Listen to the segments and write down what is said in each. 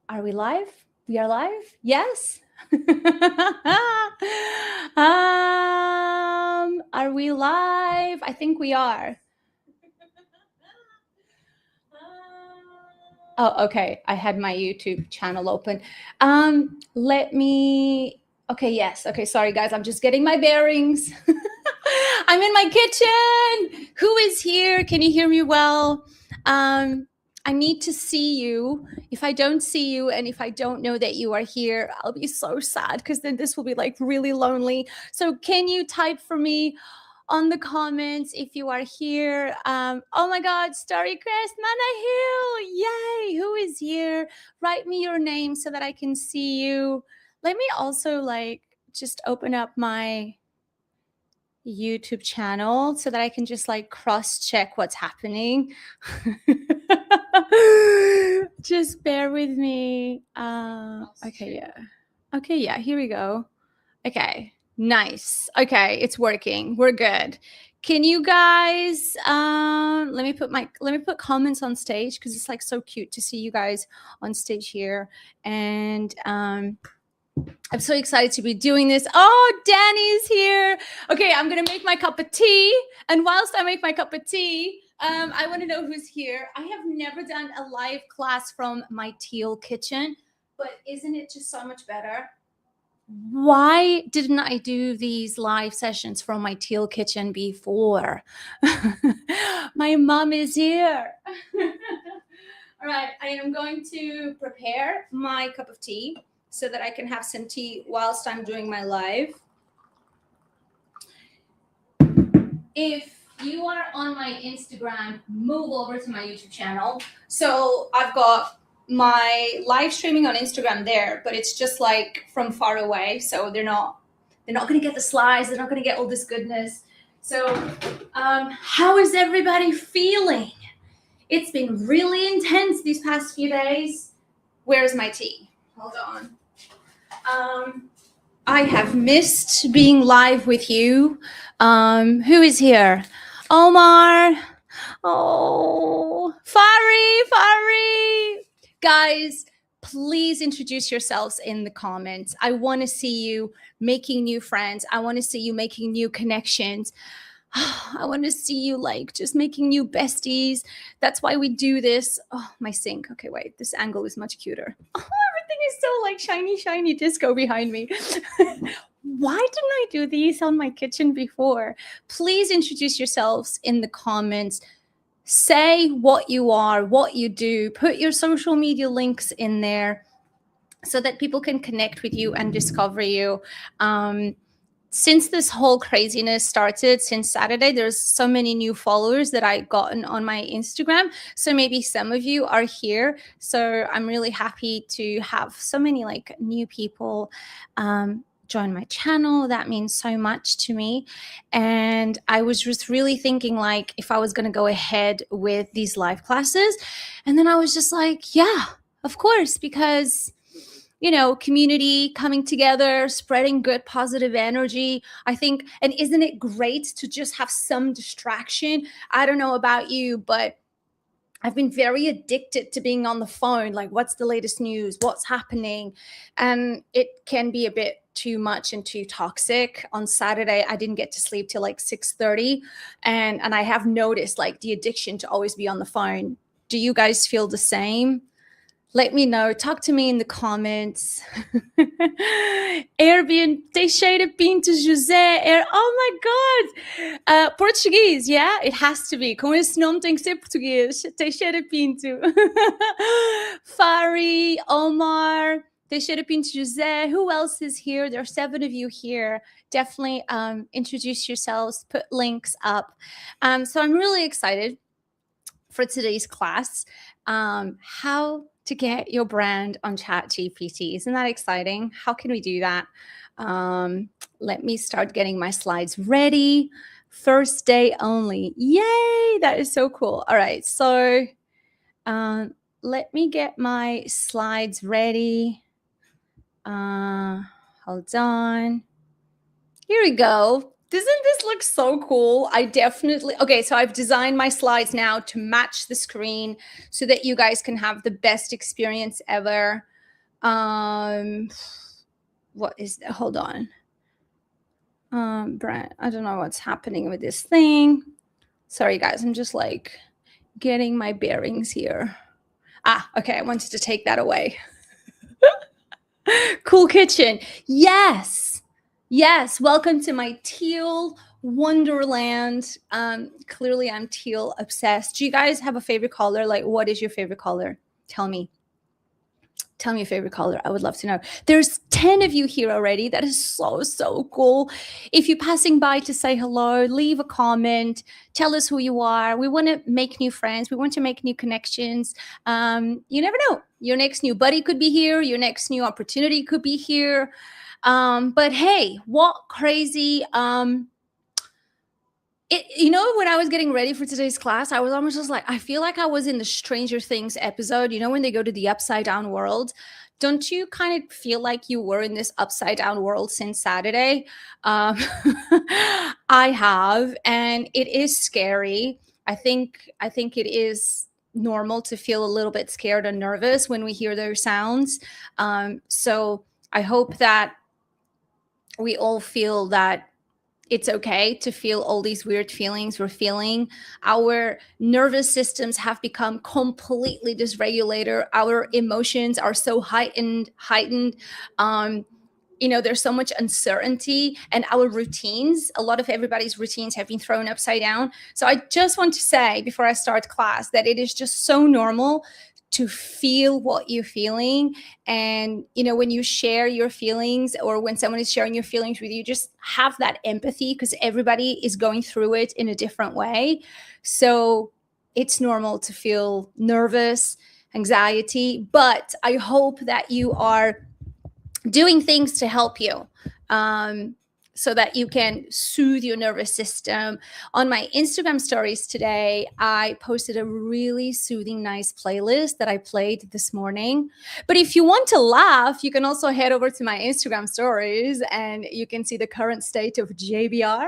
Are we live? We are live? Yes? Are we live? I think we are. Oh, okay. I had my YouTube channel open. Okay, yes. Okay, sorry guys. I'm just getting my bearings. I'm in my kitchen. Who is here? Can you hear me well? I need to see you. If I don't see you and if I don't know that you are here, I'll be so sad because then this will be like really lonely. So can you type for me on the comments if you are here? Oh my God, Starry Crest, Mana Hill. Yay. Who is here? Write me your name so that I can see you. Let me also like just open up my YouTube channel so that I can just like cross check what's happening. Just bear with me. Okay, yeah, here we go. Okay, nice. Okay, it's working. We're good. Can you guys let me put comments on stage because it's like so cute to see you guys on stage here. And I'm so excited to be doing this. Oh, Danny's here. Okay, I'm gonna make my cup of tea. And whilst I make my cup of tea, I want to know who's here. I have never done a live class from my teal kitchen, but isn't it just so much better? Why didn't I do these live sessions from my teal kitchen before? My mom is here. All right, I am going to prepare my cup of tea so that I can have some tea whilst I'm doing my live. If you are on my Instagram, move over to my YouTube channel. So I've got my live streaming on Instagram there, but it's just like from far away. So they're not going to get the slides. They're not going to get all this goodness. So how is everybody feeling? It's been really intense these past few days. Where's my tea? Hold on. I have missed being live with you. Who is here? Omar. Oh, Fari. Guys, please introduce yourselves in the comments. I want to see you making new friends. I want to see you making new connections. I want to see you like just making new besties. That's why we do this. Oh, my sink. Okay, wait, this angle is much cuter. Oh, everything is so like shiny disco behind me. Why didn't I do these on my kitchen before? Please introduce yourselves in the comments. Say what you are, what you do. Put your social media links in there so that people can connect with you and discover you. Since this whole craziness started since Saturday, there's so many new followers that I gotten on my Instagram. So maybe some of you are here. So I'm really happy to have so many like new people join my channel. That means so much to me. And I was just really thinking like if I was going to go ahead with these live classes. And then I was just like, yeah, of course, because you know, community coming together, spreading good positive energy. I think, and isn't it great to just have some distraction? I don't know about you, but I've been very addicted to being on the phone. Like, what's the latest news? What's happening? And it can be a bit too much and too toxic. On Saturday, I didn't get to sleep till like 6:30. And I have noticed like the addiction to always be on the phone. Do you guys feel the same? Let me know. Talk to me in the comments. Airbnb, Teixeira Pinto José. Oh my God. Português, yeah? It has to be. Com esse nome tem que ser português. Teixeira Pinto. Fari, Omar, Teixeira Pinto José. Who else is here? There are 7 of you here. Definitely introduce yourselves. Put links up. So I'm really excited for today's class. How to get your brand on ChatGPT. Isn't that exciting? How can we do that? Let me start getting my slides ready. First day only. Yay, that is so cool. All right, so let me get my slides ready. Hold on. Here we go. Doesn't this look so cool? Okay, so I've designed my slides now to match the screen so that you guys can have the best experience ever. Um, what is that? Hold on. Brent, I don't know what's happening with this thing. Sorry, guys. I'm just like getting my bearings here. Okay. I wanted to take that away. Cool kitchen. Yes. Yes. Welcome to my teal wonderland. Clearly I'm teal obsessed. Do you guys have a favorite color? Like, what is your favorite color? Tell me. Tell me your favorite color. I would love to know. There's 10 of you here already. That is so, so cool. If you're passing by to say hello, leave a comment. Tell us who you are. We want to make new friends. We want to make new connections. You never know. Your next new buddy could be here. Your next new opportunity could be here. But hey, what crazy... when I was getting ready for today's class, I was almost just like, I feel like I was in the Stranger Things episode, when they go to the upside down world. Don't you kind of feel like you were in this upside down world since Saturday? I have, and it is scary. I think it is normal to feel a little bit scared and nervous when we hear those sounds. So I hope that we all feel that it's okay to feel all these weird feelings we're feeling. Our nervous systems have become completely dysregulated. Our emotions are so heightened. There's so much uncertainty, and our routines, a lot of everybody's routines have been thrown upside down. So I just want to say before I start class that it is just so normal to feel what you're feeling. And, when you share your feelings, or when someone is sharing your feelings with you, just have that empathy, because everybody is going through it in a different way. So it's normal to feel nervous, anxiety, but I hope that you are doing things to help you. So that you can soothe your nervous system. On my Instagram stories today, I posted a really soothing, nice playlist that I played this morning. But if you want to laugh, you can also head over to my Instagram stories and you can see the current state of JBR.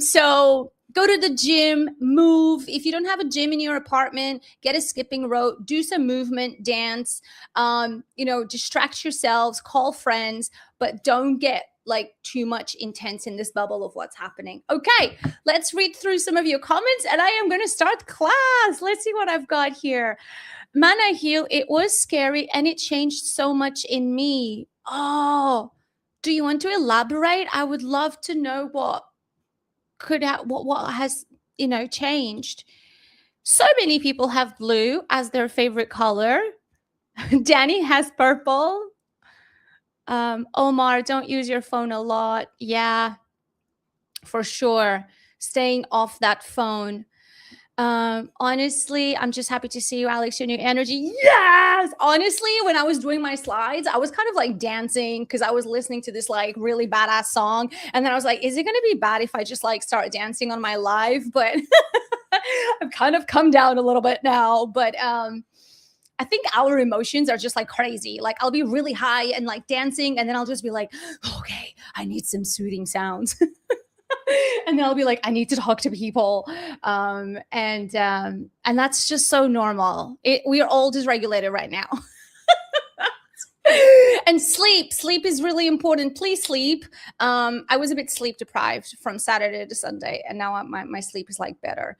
So go to the gym, move. If you don't have a gym in your apartment, get a skipping rope, do some movement, dance, distract yourselves, call friends, but don't get like too much intense in this bubble of what's happening. Okay, let's read through some of your comments and I am going to start class. Let's see what I've got here. Mana Heal, it was scary and it changed so much in me. Oh, do you want to elaborate? I would love to know what has changed. So many people have blue as their favorite color. Danny has purple. Omar, don't use your phone a lot. Yeah, for sure. Staying off that phone. Honestly, I'm just happy to see you, Alex, your new energy. Yes! Honestly, when I was doing my slides, I was kind of like dancing because I was listening to this like really badass song. And then I was like, is it going to be bad if I just like start dancing on my live? But I've kind of come down a little bit now. But I think our emotions are just like crazy. Like I'll be really high and like dancing, and then I'll just be like, okay, I need some soothing sounds. And then I'll be like, I need to talk to people. And that's just so normal. We are all dysregulated right now. And sleep is really important. Please sleep. I was a bit sleep deprived from Saturday to Sunday, and now my sleep is like better.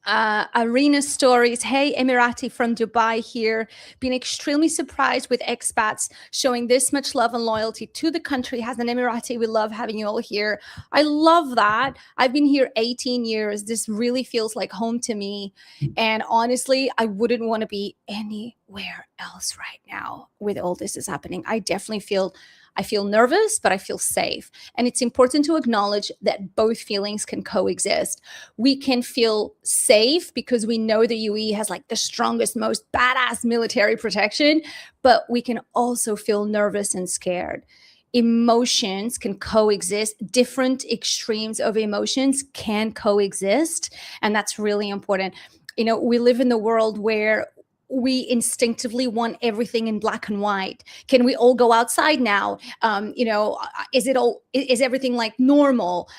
Arena Stories. Hey, Emirati from Dubai here. Been extremely surprised with expats showing this much love and loyalty to the country. As an Emirati, we love having you all here. I love that. I've been here 18 years. This really feels like home to me. And honestly, I wouldn't want to be anywhere else right now with all this is happening. I feel nervous, but I feel safe. And it's important to acknowledge that both feelings can coexist. We can feel safe because we know the UAE has like the strongest, most badass military protection, but we can also feel nervous and scared. Emotions can coexist. Different extremes of emotions can coexist. And that's really important. We live in the world where we instinctively want everything in black and white. Can we all go outside now? Is everything like normal?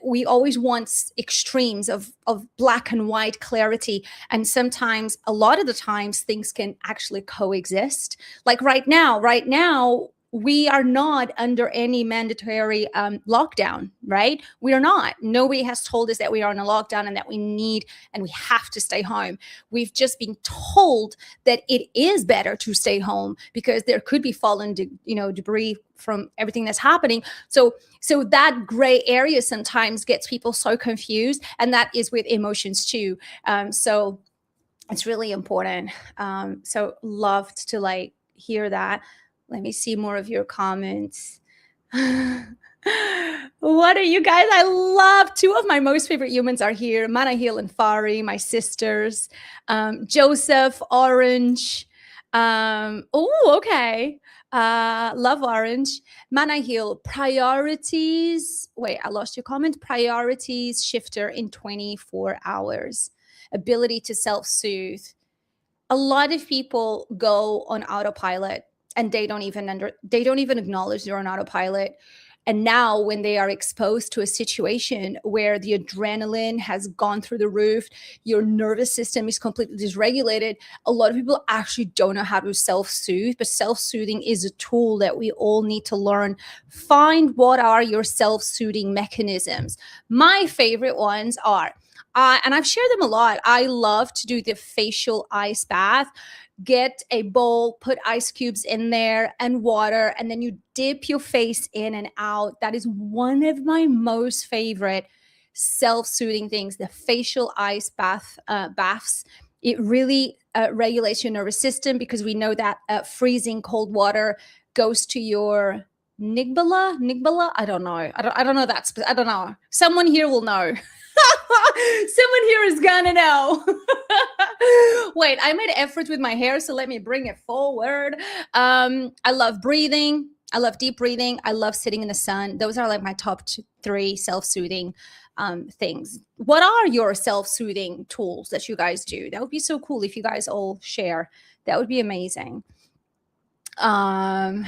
We always want extremes of black and white clarity. And sometimes, a lot of the times, things can actually coexist. Like right now, we are not under any mandatory lockdown, right? We are not. Nobody has told us that we are in a lockdown and that we need and we have to stay home. We've just been told that it is better to stay home because there could be fallen, debris from everything that's happening. So that gray area sometimes gets people so confused, and that is with emotions too. So it's really important. So loved to like hear that. Let me see more of your comments. What are you guys? I love two of my most favorite humans are here. Manahil and Fari, my sisters. Joseph, Orange. Okay. Love Orange. Manahil, priorities. Wait, I lost your comment. Priorities shifter in 24 hours. Ability to self-soothe. A lot of people go on autopilot and they don't even acknowledge they're on autopilot. And now when they are exposed to a situation where the adrenaline has gone through the roof, your nervous system is completely dysregulated, a lot of people actually don't know how to self-soothe. But self-soothing is a tool that we all need to learn. Find what are your self-soothing mechanisms. My favorite ones are, and I've shared them a lot. I love to do the facial ice bath. Get a bowl, put ice cubes in there and water, and then you dip your face in and out. That is one of my most favorite self-soothing things, the facial ice baths. It really regulates your nervous system, because we know that freezing cold water goes to your Nigbala. I don't know. I don't know that. I don't know. Someone here will know. Someone here is gonna know. Wait, I made effort with my hair, so let me bring it forward. I love breathing. I love deep breathing. I love sitting in the sun. Those are like my top three self-soothing things. What are your self-soothing tools that you guys do? That would be so cool if you guys all share. That would be amazing. God,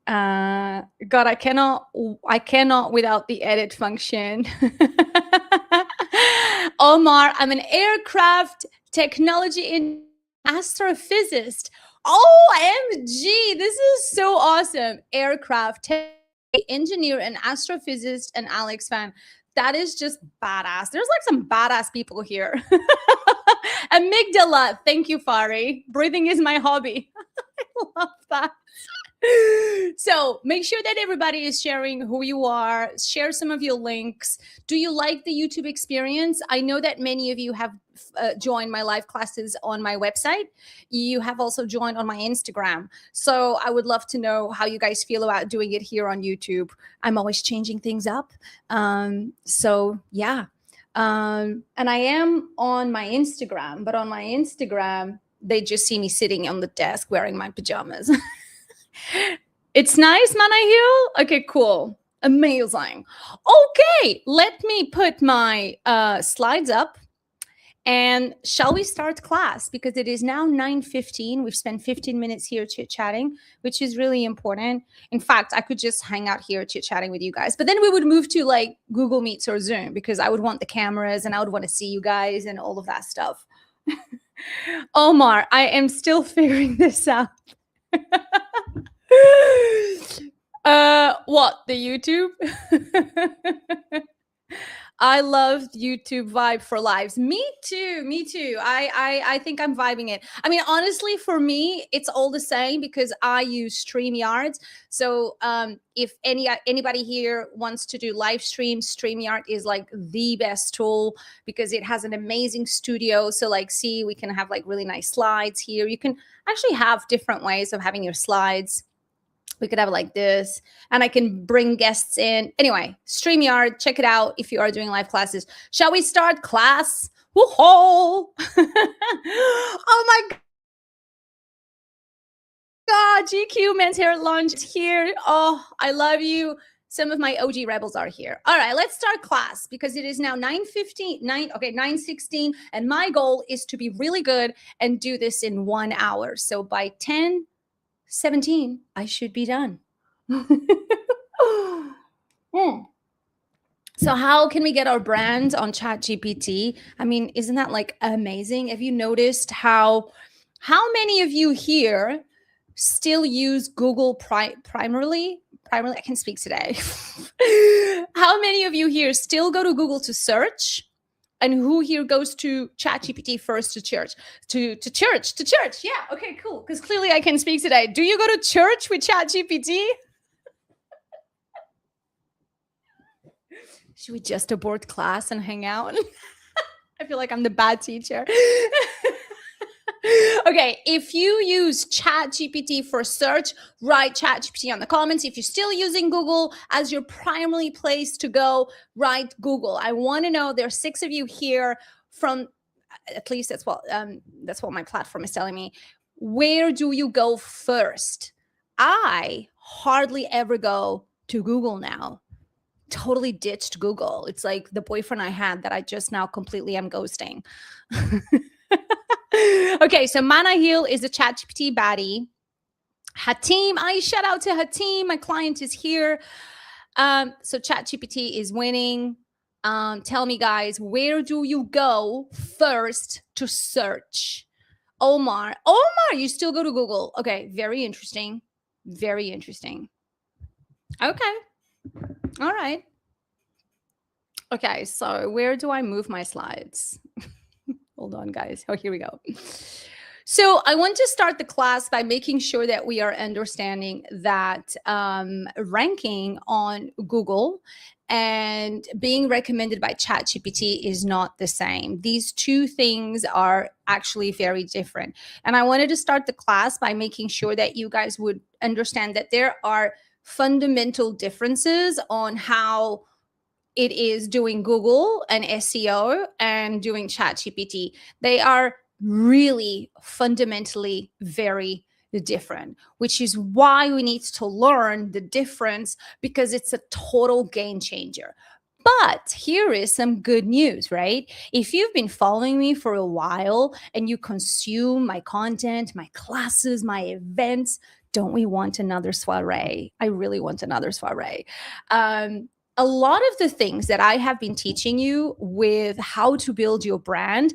I cannot without the edit function. Omar, I'm an aircraft technology astrophysicist. OMG, this is so awesome. Aircraft engineer and astrophysicist and Alex fan. That is just badass. There's like some badass people here. Amygdala. Thank you, Fari. Breathing is my hobby. I love that. So make sure that everybody is sharing who you are. Share some of your links. Do you like the YouTube experience? I know that many of you have joined my live classes on my website. You have also joined on my Instagram. So I would love to know how you guys feel about doing it here on YouTube. I'm always changing things up. So yeah. And I am on my Instagram, but on my Instagram, they just see me sitting on the desk wearing my pajamas. It's nice, Manahil. Okay, cool. Amazing. Okay, let me put my slides up. And shall we start class? Because it is now 9:15. We've spent 15 minutes here chit-chatting, which is really important. In fact, I could just hang out here chit-chatting with you guys. But then we would move to like Google Meets or Zoom, because I would want the cameras and I would want to see you guys and all of that stuff. Omar, I am still figuring this out. What, the YouTube? I love YouTube vibe for lives. Me too. I think I'm vibing it. I mean, honestly, for me, it's all the same because I use StreamYard. So if anybody here wants to do live streams, StreamYard is like the best tool because it has an amazing studio. So like, see, we can have like really nice slides here. You can actually have different ways of having your slides. We could have it like this, and I can bring guests in. Anyway, StreamYard, check it out if you are doing live classes. Shall we start class? Woohoo! Oh my God, GQ Men's Hair Lunch is here. Oh, I love you. Some of my OG rebels are here. All right, let's start class because it is now 9:15, 9:16, and my goal is to be really good and do this in 1 hour. So by 10:17, I should be done. So how can we get our brand on ChatGPT? I mean, isn't that like amazing? Have you noticed how many of you here still use Google primarily? Primarily, I can speak today. How many of you here still go to Google to search? And who here goes to ChatGPT first to church? To church. Yeah, okay, cool. Because clearly I can speak today. Do you go to church with ChatGPT? Should we just abort class and hang out? I feel like I'm the bad teacher. Okay, if you use ChatGPT for search, write ChatGPT on the comments. If you're still using Google as your primary place to go, write Google. I want to know, there's 6 of you here from, at least that's what my platform is telling me. Where do you go first? I hardly ever go to Google now. Totally ditched Google. It's like the boyfriend I had that I just now completely am ghosting. Okay, so Manahil is a ChatGPT baddie. Hatim, I shout out to Hatim. My client is here. So ChatGPT is winning. Tell me, guys, where do you go first to search? Omar, you still go to Google. Okay, very interesting. Very interesting. Okay. All right. Okay, so where do I move my slides? Hold on, guys. Oh, here we go. So I want to start the class by making sure that we are understanding that ranking on Google and being recommended by ChatGPT is not the same. These two things are actually very different. And I wanted to start the class by making sure that you guys would understand that there are fundamental differences on how it is doing Google and SEO and doing ChatGPT. They are really fundamentally very different, which is why we need to learn the difference, because it's a total game changer. But here is some good news, right? If you've been following me for a while and you consume my content, my classes, my events, don't we want another soiree? I really want another soiree. A lot of the things that I have been teaching you with how to build your brand,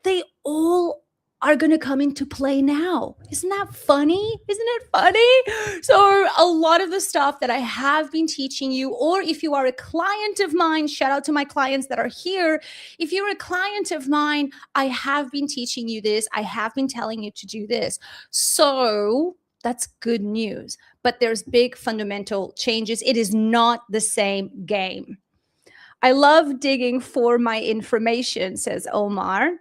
they all are going to come into play now. Isn't that funny? Isn't it funny? So a lot of the stuff that I have been teaching you, or if you are a client of mine, shout out to my clients that are here. If you're a client of mine, I have been teaching you this. I have been telling you to do this. So that's good news. But there's big fundamental changes. It is not the same game. I love digging for my information, says Omar.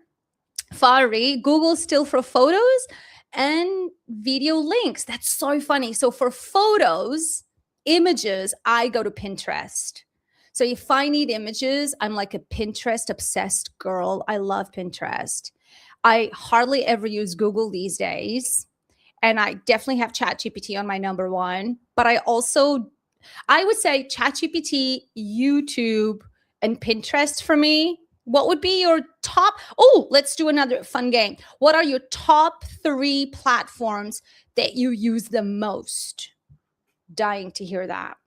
Fari, Google still for photos and video links. That's so funny. So for photos, images, I go to Pinterest. So if I need images, I'm like a Pinterest obsessed girl. I love Pinterest. I hardly ever use Google these days. And I definitely have ChatGPT on my number one. But I would say ChatGPT, YouTube, and Pinterest for me. What would be your top? Oh, let's do another fun game. What are your top 3 platforms that you use the most? Dying to hear that.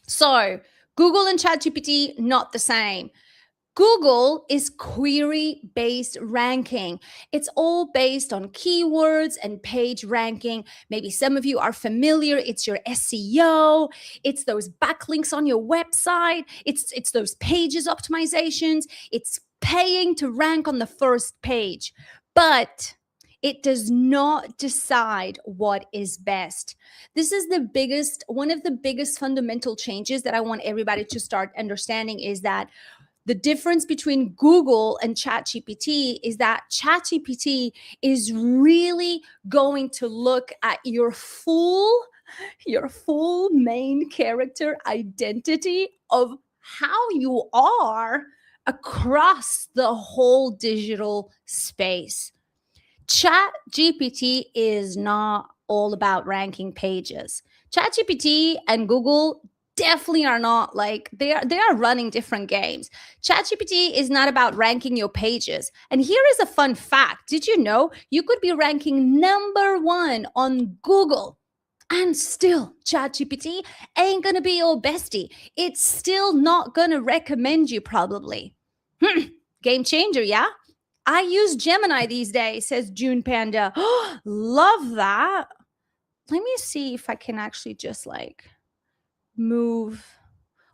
So Google and ChatGPT, not the same. Google is query-based ranking. It's all based on keywords and page ranking. Maybe some of you are familiar. It's your SEO. It's those backlinks on your website. It's those pages optimizations. It's paying to rank on the first page. But it does not decide what is best. This is one of the biggest fundamental changes that I want everybody to start understanding, is that the difference between Google and ChatGPT is that ChatGPT is really going to look at your full main character identity of how you are across the whole digital space. ChatGPT is not all about ranking pages. ChatGPT and Google definitely are not like they are running different games. ChatGPT is not about ranking your pages. And here is a fun fact. Did you know you could be ranking number 1 on Google and still ChatGPT ain't gonna be your bestie. It's still not gonna recommend you probably. Game changer, yeah? I use Gemini these days, says June Panda. Love that. Let me see if I can actually just like move.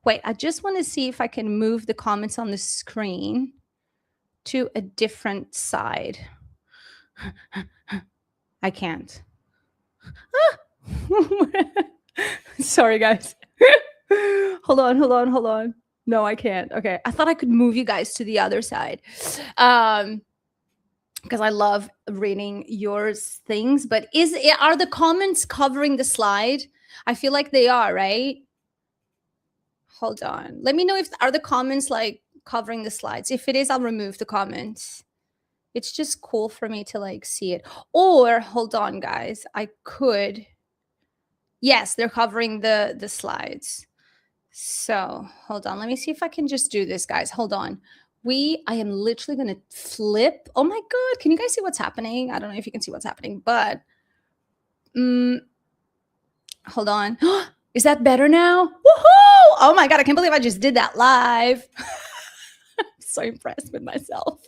Wait, I just want to see if I can move the comments on the screen to a different side. I can't. Sorry, guys. Hold on. No, I can't. Okay. I thought I could move you guys to the other side. Because I love reading yours things, but are the comments covering the slide? I feel like they are, right? Hold on. Let me know if are the comments like covering the slides. If it is, I'll remove the comments. It's just cool for me to like see it. Or hold on, guys. I could. Yes, they're covering the slides. So hold on. Let me see if I can just do this, guys. Hold on. I am literally going to flip. Oh my God. Can you guys see what's happening? I don't know if you can see what's happening, but hold on. Is that better now? Woohoo! Oh my God. I can't believe I just did that live. I'm so impressed with myself.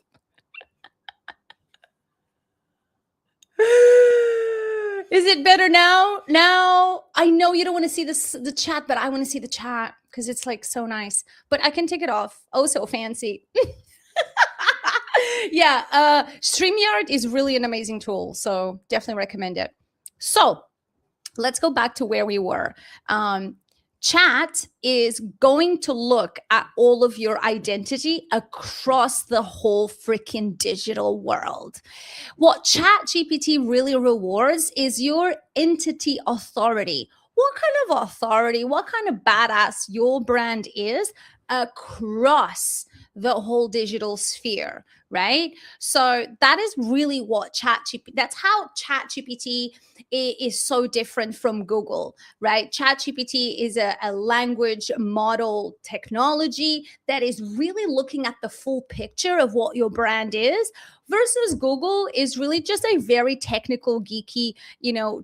Is it better now? Now, I know you don't want to see the chat, but I want to see the chat because it's like so nice. But I can take it off. Oh, so fancy. Yeah, StreamYard is really an amazing tool. So definitely recommend it. So let's go back to where we were. Chat is going to look at all of your identity across the whole freaking digital world. What ChatGPT really rewards is your entity authority. What kind of authority, what kind of badass your brand is across the whole digital sphere, right? So that is really what ChatGPT, that's how ChatGPT is so different from Google, right? ChatGPT is a language model technology that is really looking at the full picture of what your brand is, versus Google is really just a very technical, geeky,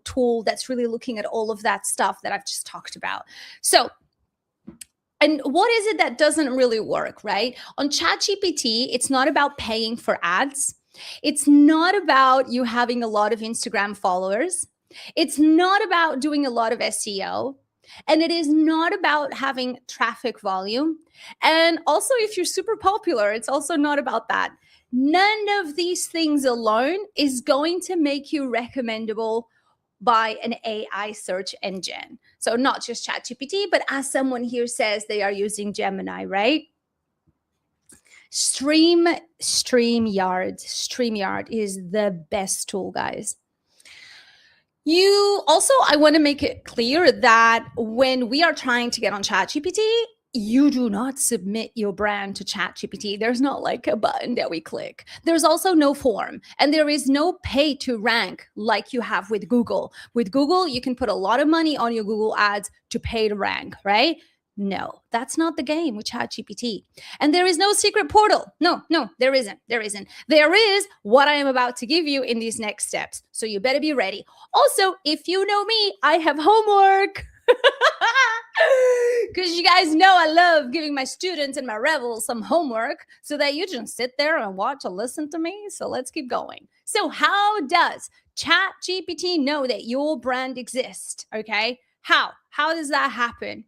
tool that's really looking at all of that stuff that I've just talked about. So, and what is it that doesn't really work, right? On ChatGPT, it's not about paying for ads. It's not about you having a lot of Instagram followers. It's not about doing a lot of SEO. And it is not about having traffic volume. And also, if you're super popular, it's also not about that. None of these things alone is going to make you recommendable by an AI search engine. So not just ChatGPT, but as someone here says, they are using Gemini, right? StreamYard is the best tool, guys. I want to make it clear that when we are trying to get on ChatGPT, you do not submit your brand to ChatGPT. There's not like a button that we click. There's also no form, and there is no pay to rank like you have with Google. With Google, you can put a lot of money on your Google ads to pay to rank, right? No, that's not the game with ChatGPT. And there is no secret portal. No, there isn't. There is what I am about to give you in these next steps. So you better be ready. Also, if you know me, I have homework. Because you guys know I love giving my students and my rebels some homework so that you just sit there and watch and listen to me. So let's keep going. So how does ChatGPT know that your brand exists? Okay. How does that happen?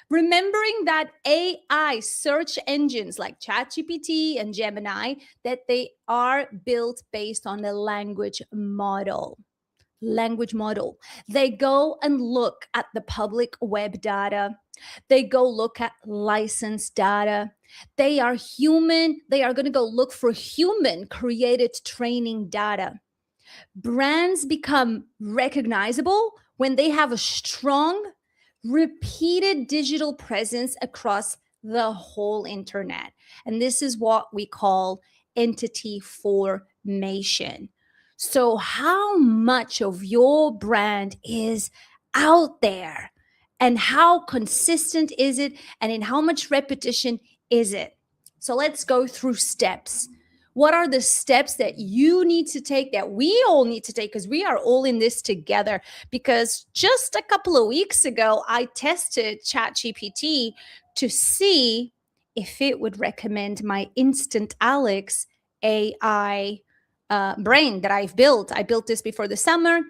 Remembering that AI search engines like ChatGPT and Gemini, that they are built based on the language model. They go and look at the public web data. They go look at licensed data. They are human. They are going to go look for human created training data. Brands become recognizable when they have a strong, repeated digital presence across the whole internet. And this is what we call entity formation. So how much of your brand is out there and how consistent is it, and in how much repetition is it? So let's go through steps. What are the steps that you need to take, that we all need to take, because we are all in this together? Because just a couple of weeks ago, I tested ChatGPT to see if it would recommend my Instant Alex AI brain that I've built. I built this before the summer.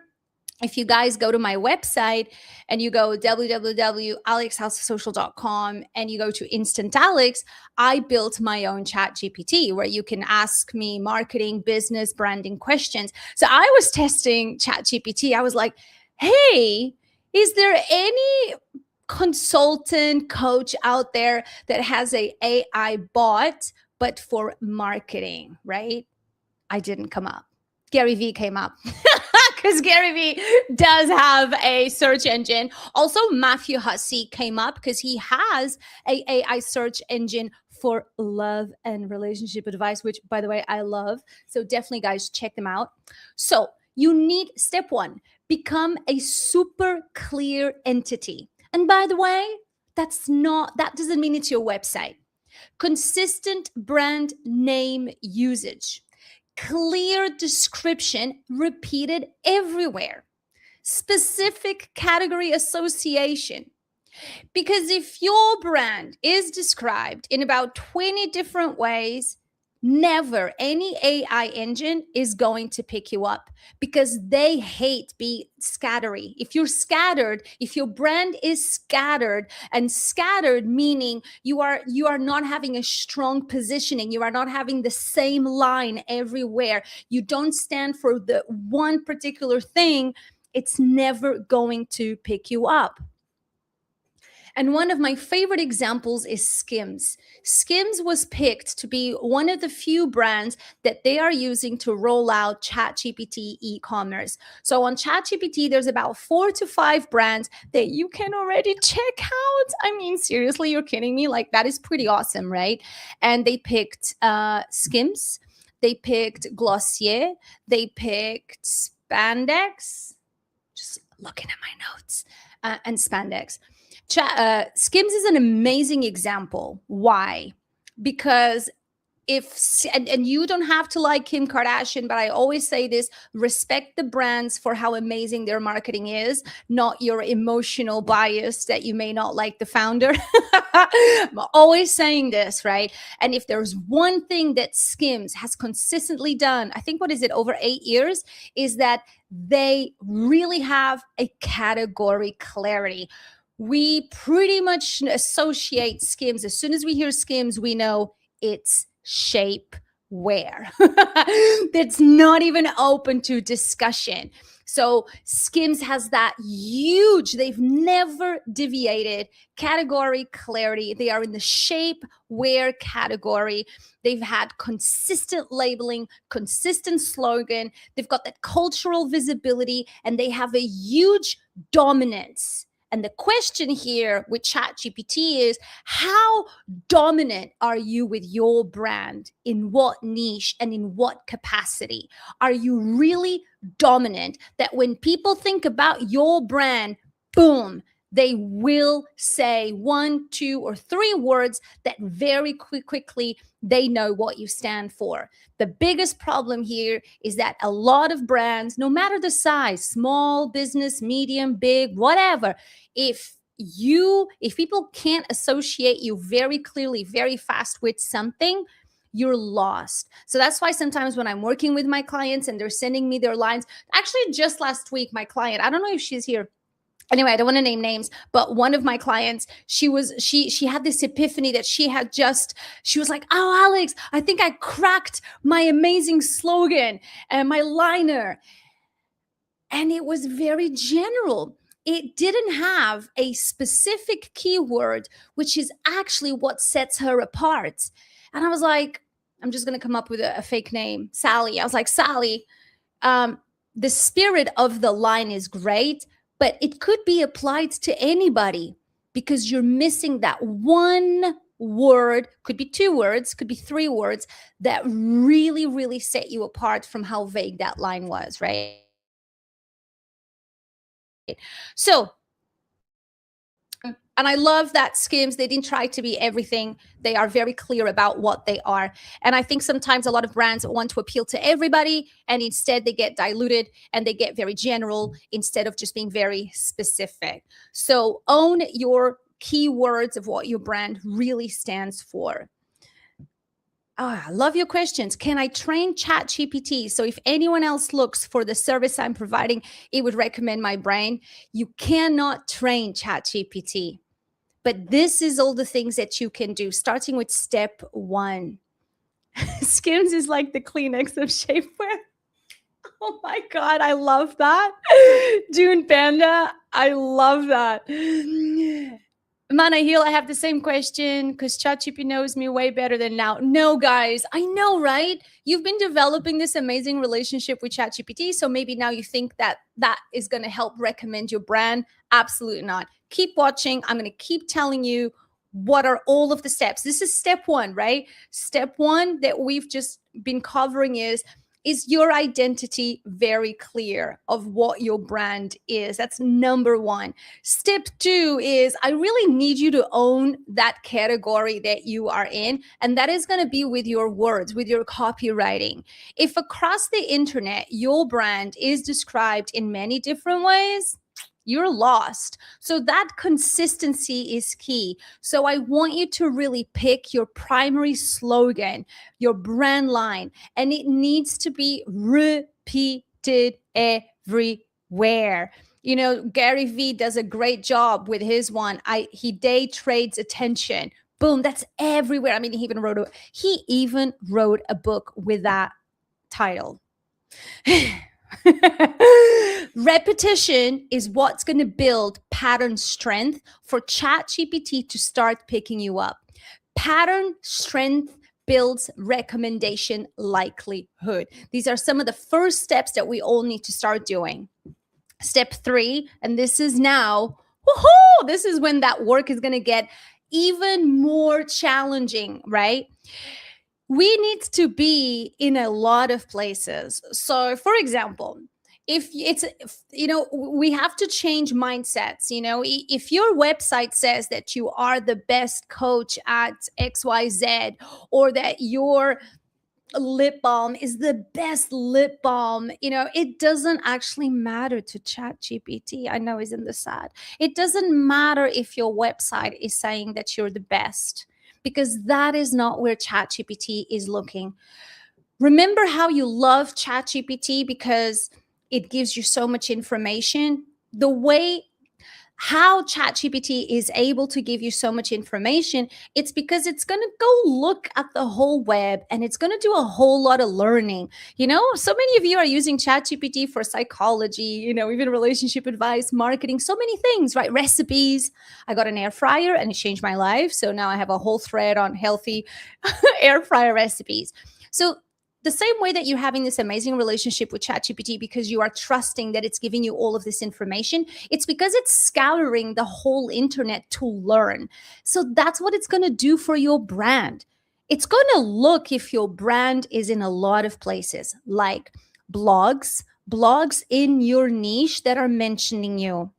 If you guys go to my website and you go www.alexhousesocial.com and you go to Instant Alex, I built my own chat GPT where you can ask me marketing, business, branding questions. So I was testing chat GPT. I was like, hey, is there any consultant coach out there that has a AI bot, but for marketing, right? I didn't come up. Gary Vee came up because Gary Vee does have a search engine. Also, Matthew Hussey came up because he has a AI search engine for love and relationship advice, which, by the way, I love. So definitely, guys, check them out. So you need, step one, become a super clear entity. And by the way, that doesn't mean it's your website. Consistent brand name usage. Clear description repeated everywhere. Specific category association. Because if your brand is described in about 20 different ways, never any AI engine is going to pick you up, because they hate being scattery. If you're scattered, if your brand is scattered, and scattered meaning you are not having a strong positioning, you are not having the same line everywhere, you don't stand for the one particular thing, it's never going to pick you up. And one of my favorite examples is Skims. Skims was picked to be one of the few brands that they are using to roll out ChatGPT e-commerce. So on ChatGPT, there's about 4 to 5 brands that you can already check out. I mean, seriously, you're kidding me? Like, that is pretty awesome, right? And they picked Skims, they picked Glossier, they picked Spandex. Just looking at my notes, and Spandex. Skims is an amazing example. Why? Because and you don't have to like Kim Kardashian, but I always say this: respect the brands for how amazing their marketing is, not your emotional bias that you may not like the founder. I'm always saying this, right? And if there's one thing that Skims has consistently done, I think, what is it, over 8 years, is that they really have a category clarity. We pretty much associate Skims. As soon as we hear Skims, we know it's shapewear. That's not even open to discussion. So Skims has that huge, they've never deviated category clarity. They are in the shapewear category. They've had consistent labeling, consistent slogan. They've got that cultural visibility, and they have a huge dominance. And the question here with ChatGPT is, how dominant are you with your brand? In what niche and in what capacity? Are you really dominant that when people think about your brand, boom, they will say 1, 2, or 3 words that very quickly they know what you stand for? The biggest problem here is that a lot of brands, no matter the size, small business, medium, big, whatever, if people can't associate you very clearly, very fast with something, you're lost. So that's why sometimes when I'm working with my clients and they're sending me their lines, actually just last week, my client, I don't know if she's here. Anyway, I don't want to name names, but one of my clients, she had this epiphany that she was like, oh, Alex, I think I cracked my amazing slogan and my liner. And it was very general. It didn't have a specific keyword, which is actually what sets her apart. And I was like, I'm just going to come up with a fake name, Sally. I was like, Sally, the spirit of the line is great, but it could be applied to anybody, because you're missing that one word, could be 2 words, could be 3 words, that really, really set you apart from how vague that line was, right? So And I love that Skims, they didn't try to be everything. They are very clear about what they are. And I think sometimes a lot of brands want to appeal to everybody, and instead they get diluted and they get very general instead of just being very specific. So own your keywords of what your brand really stands for. Oh, I love your questions. Can I train ChatGPT? So if anyone else looks for the service I'm providing, it would recommend my brain. You cannot train ChatGPT, but this is all the things that you can do, starting with step 1. Skims is like the Kleenex of shapewear. Oh my God, I love that. Dune Panda, I love that. Mana Hill, I have the same question because ChatGPT knows me way better than now. No, guys, I know, right? You've been developing this amazing relationship with ChatGPT, so maybe now you think that that is going to help recommend your brand. Absolutely not. Keep watching. I'm going to keep telling you what are all of the steps. This is step 1, right? Step 1 that we've just been covering is your identity very clear of what your brand is? That's number 1. Step 2 is I really need you to own that category that you are in. And that is going to be with your words, with your copywriting. If across the internet, your brand is described in many different ways, you're lost. So that consistency is key. So I want you to really pick your primary slogan, your brand line, and it needs to be repeated everywhere. You know, Gary Vee does a great job with his one. He day trades attention. Boom, that's everywhere. I mean, he even wrote a book with that title. Repetition is what's going to build pattern strength for ChatGPT to start picking you up. Pattern strength builds recommendation likelihood. These are some of the first steps that we all need to start doing. Step 3, and this is now, woohoo, this is when that work is going to get even more challenging, right? We need to be in a lot of places. So, for example, if it's, we have to change mindsets. If your website says that you are the best coach at XYZ, or that your lip balm is the best lip balm, it doesn't actually matter to ChatGPT. I know, isn't this sad? It doesn't matter if your website is saying that you're the best, because that is not where ChatGPT is looking. Remember how you love ChatGPT because it gives you so much information? The way how ChatGPT is able to give you so much information, it's because it's going to go look at the whole web and it's going to do a whole lot of learning. So many of you are using ChatGPT for psychology, even relationship advice, marketing, so many things, right? Recipes. I got an air fryer and it changed my life. So now I have a whole thread on healthy air fryer recipes. So the same way that you're having this amazing relationship with ChatGPT because you are trusting that it's giving you all of this information, it's because it's scouring the whole internet to learn. So that's what it's going to do for your brand. It's going to look if your brand is in a lot of places, like blogs in your niche that are mentioning you.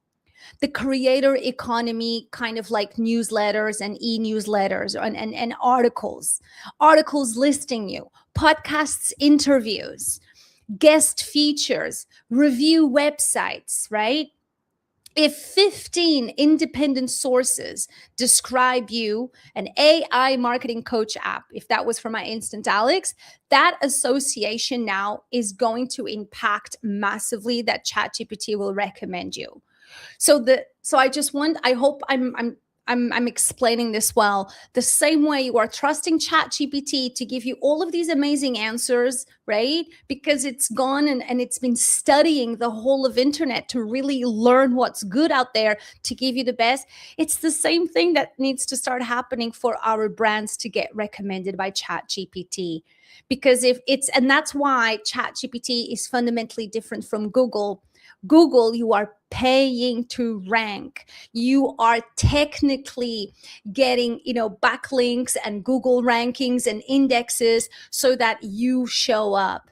The creator economy, kind of like newsletters and e-newsletters and articles listing you, podcasts, interviews, guest features, review websites, right? If 15 independent sources describe you, an AI marketing coach app, if that was for my Instant Alex, that association now is going to impact massively that ChatGPT will recommend you. I hope I'm explaining this well. The same way you are trusting ChatGPT to give you all of these amazing answers, right? Because it's gone and it's been studying the whole of internet to really learn what's good out there to give you the best. It's the same thing that needs to start happening for our brands to get recommended by ChatGPT. Because and that's why ChatGPT is fundamentally different from Google. Google, you are paying to rank. You are technically getting, backlinks and Google rankings and indexes so that you show up.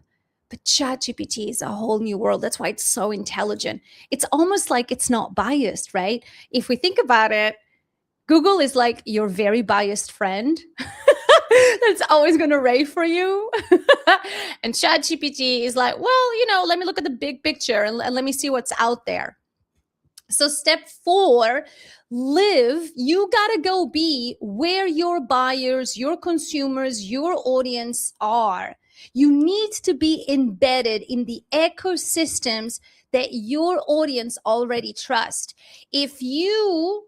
But ChatGPT is a whole new world. That's why it's so intelligent. It's almost like it's not biased, right? If we think about it, Google is like your very biased friend that's always going to rave for you. And ChatGPT is like, well, let me look at the big picture and let me see what's out there. So step 4, you got to go be where your buyers, your consumers, your audience are. You need to be embedded in the ecosystems that your audience already trust. If you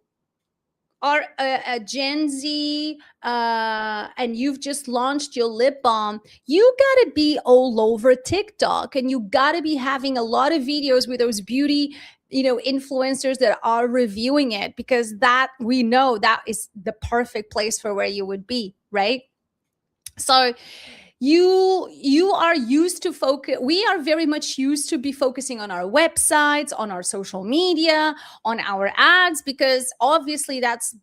are a Gen Z and you've just launched your lip balm, you got to be all over TikTok, and you got to be having a lot of videos with those beauty influencers that are reviewing it, because that we know that is the perfect place for where you would be, right? So you are used to focus, we are very much used to be focusing on our websites, on our social media, on our ads, because obviously that's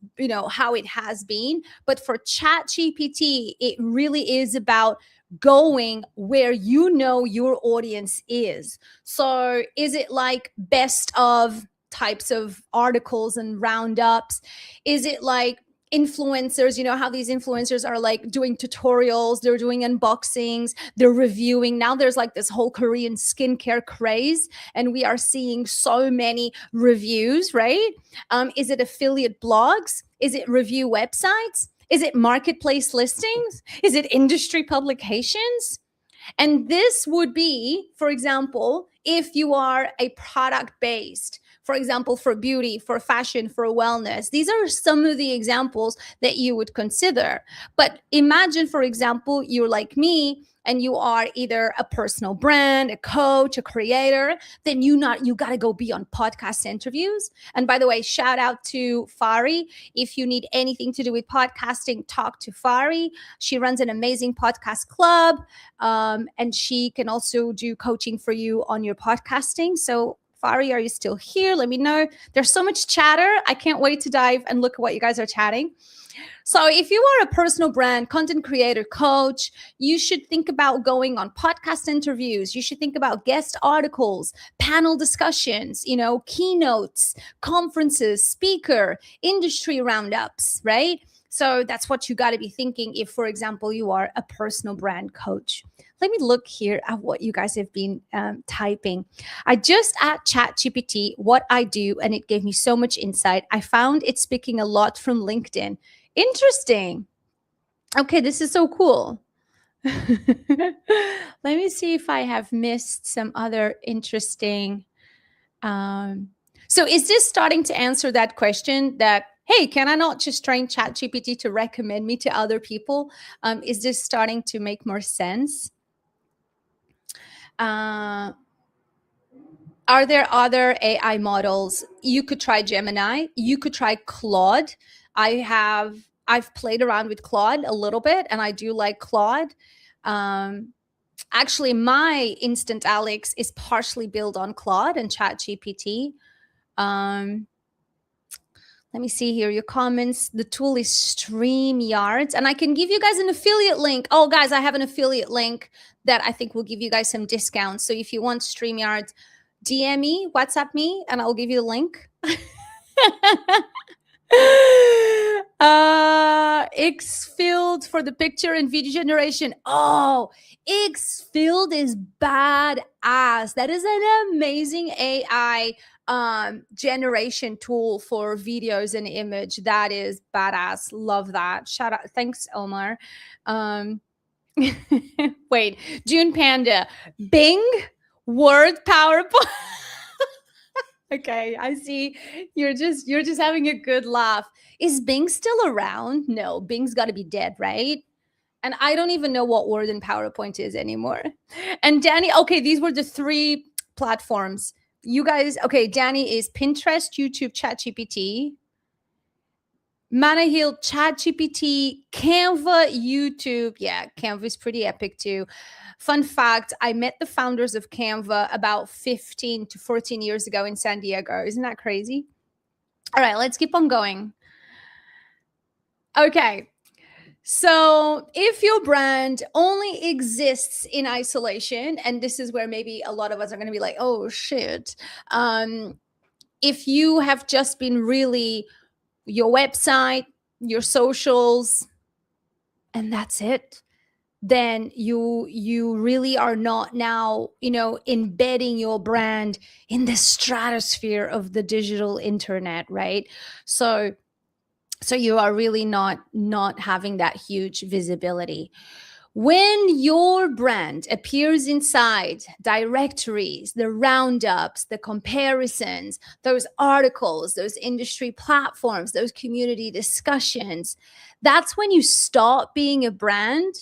how it has been. But for ChatGPT, it really is about going where your audience is. So is it like best of types of articles and roundups? Is it like influencers, how these influencers are like doing tutorials, they're doing unboxings, they're reviewing? Now there's like this whole Korean skincare craze, and we are seeing so many reviews, right? Is it affiliate blogs? Is it review websites? Is it marketplace listings? Is it industry publications? And this would be, for example, if you are a product based, for example, for beauty, for fashion, for wellness. These are some of the examples that you would consider. But imagine, for example, you're like me and you are either a personal brand, a coach, a creator, then you got to go be on podcast interviews. And by the way, shout out to Fari. If you need anything to do with podcasting, talk to Fari. She runs an amazing podcast club, and she can also do coaching for you on your podcasting. So Fari, are you still here? Let me know. There's so much chatter. I can't wait to dive and look at what you guys are chatting. So if you are a personal brand, content creator, coach, you should think about going on podcast interviews. You should think about guest articles, panel discussions, keynotes, conferences, speaker, industry roundups, right? So that's what you got to be thinking if, for example, you are a personal brand coach. Let me look here at what you guys have been typing. I just asked ChatGPT what I do, and it gave me so much insight. I found it's picking a lot from LinkedIn. Interesting. Okay, this is so cool. Let me see if I have missed some other interesting. So is this starting to answer that question that, hey, can I not just train ChatGPT to recommend me to other people? Is this starting to make more sense? Are there other AI models? You could try Gemini. You could try Claude. I've played around with Claude a little bit, and I do like Claude. Actually, my Instant Alex is partially built on Claude and ChatGPT. Let me see here your comments. The tool is StreamYards, and I can give you guys an affiliate link. Oh, guys, I have an affiliate link that I think will give you guys some discounts. So if you want StreamYards, DM me, WhatsApp me, and I'll give you the link. Xfilled for the picture and video generation. Oh, Xfilled is badass. That is an amazing AI generation tool for videos and image. That is badass. Love that. Shout out. Thanks, Omar. Wait, June Panda, Bing, Word, PowerPoint. Okay, I see. You're just having a good laugh. Is Bing still around? No, Bing's got to be dead, right? And I don't even know what Word and PowerPoint is anymore. And Danny, okay, these were the 3 platforms. You guys, okay, Danny is Pinterest, YouTube, ChatGPT. Manahil, ChatGPT, Canva, YouTube. Yeah, Canva is pretty epic too. Fun fact, I met the founders of Canva about 15 to 14 years ago in San Diego. Isn't that crazy? All right, let's keep on going. Okay. So if your brand only exists in isolation, and this is where maybe a lot of us are going to be like, oh, shit. If you have just been really your website, your socials, and that's it, then you really are not now, embedding your brand in the stratosphere of the digital internet, right? So you are really not having that huge visibility. When your brand appears inside directories, the roundups, the comparisons, those articles, those industry platforms, those community discussions, that's when you stop being a brand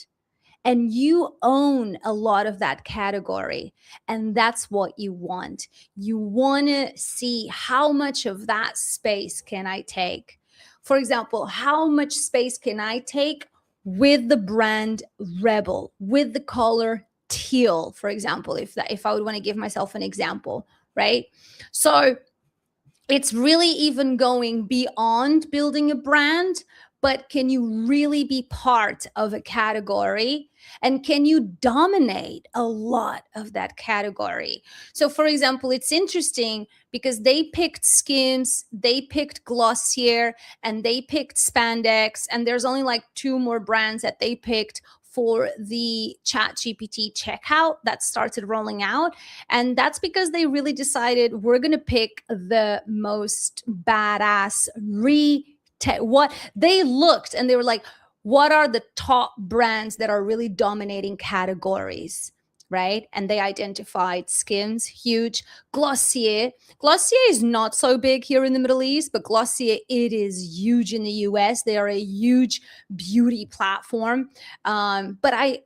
and you own a lot of that category. And that's what you want. You want to see how much of that space can I take? For example, how much space can I take with the brand Rebel, with the color teal, for example, if I would want to give myself an example, right? So it's really even going beyond building a brand, but can you really be part of a category? And can you dominate a lot of that category? So, for example, it's interesting because they picked Skims, they picked Glossier, and they picked Spandex. And there's only like 2 more brands that they picked for the ChatGPT checkout that started rolling out. And that's because they really decided we're going to pick the most badass what they looked and they were like, what are the top brands that are really dominating categories, right? And they identified Skims, huge. Glossier is not so big here in the Middle East, but Glossier, it is huge in the US. They are a huge beauty platform. But I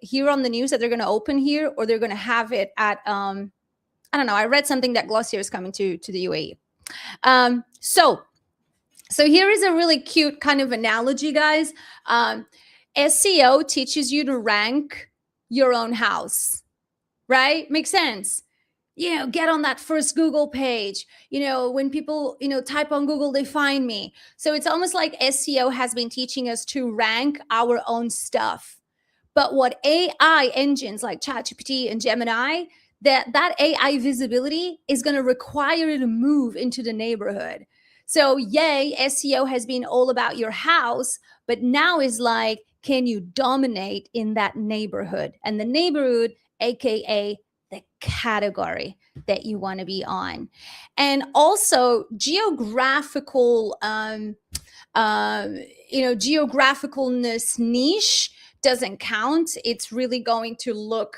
hear on the news that they're going to open here, or they're going to have it at I don't know. I read something that Glossier is coming to the UAE. So here is a really cute kind of analogy, guys. SEO teaches you to rank your own house, right? Makes sense. Get on that first Google page. When people, type on Google, they find me. So it's almost like SEO has been teaching us to rank our own stuff. But what AI engines like ChatGPT and Gemini, that AI visibility is going to require you to move into the neighborhood. So yay, SEO has been all about your house, but now is like, can you dominate in that neighborhood? And the neighborhood, AKA the category that you want to be on. And also geographical, geographicalness niche doesn't count. It's really going to look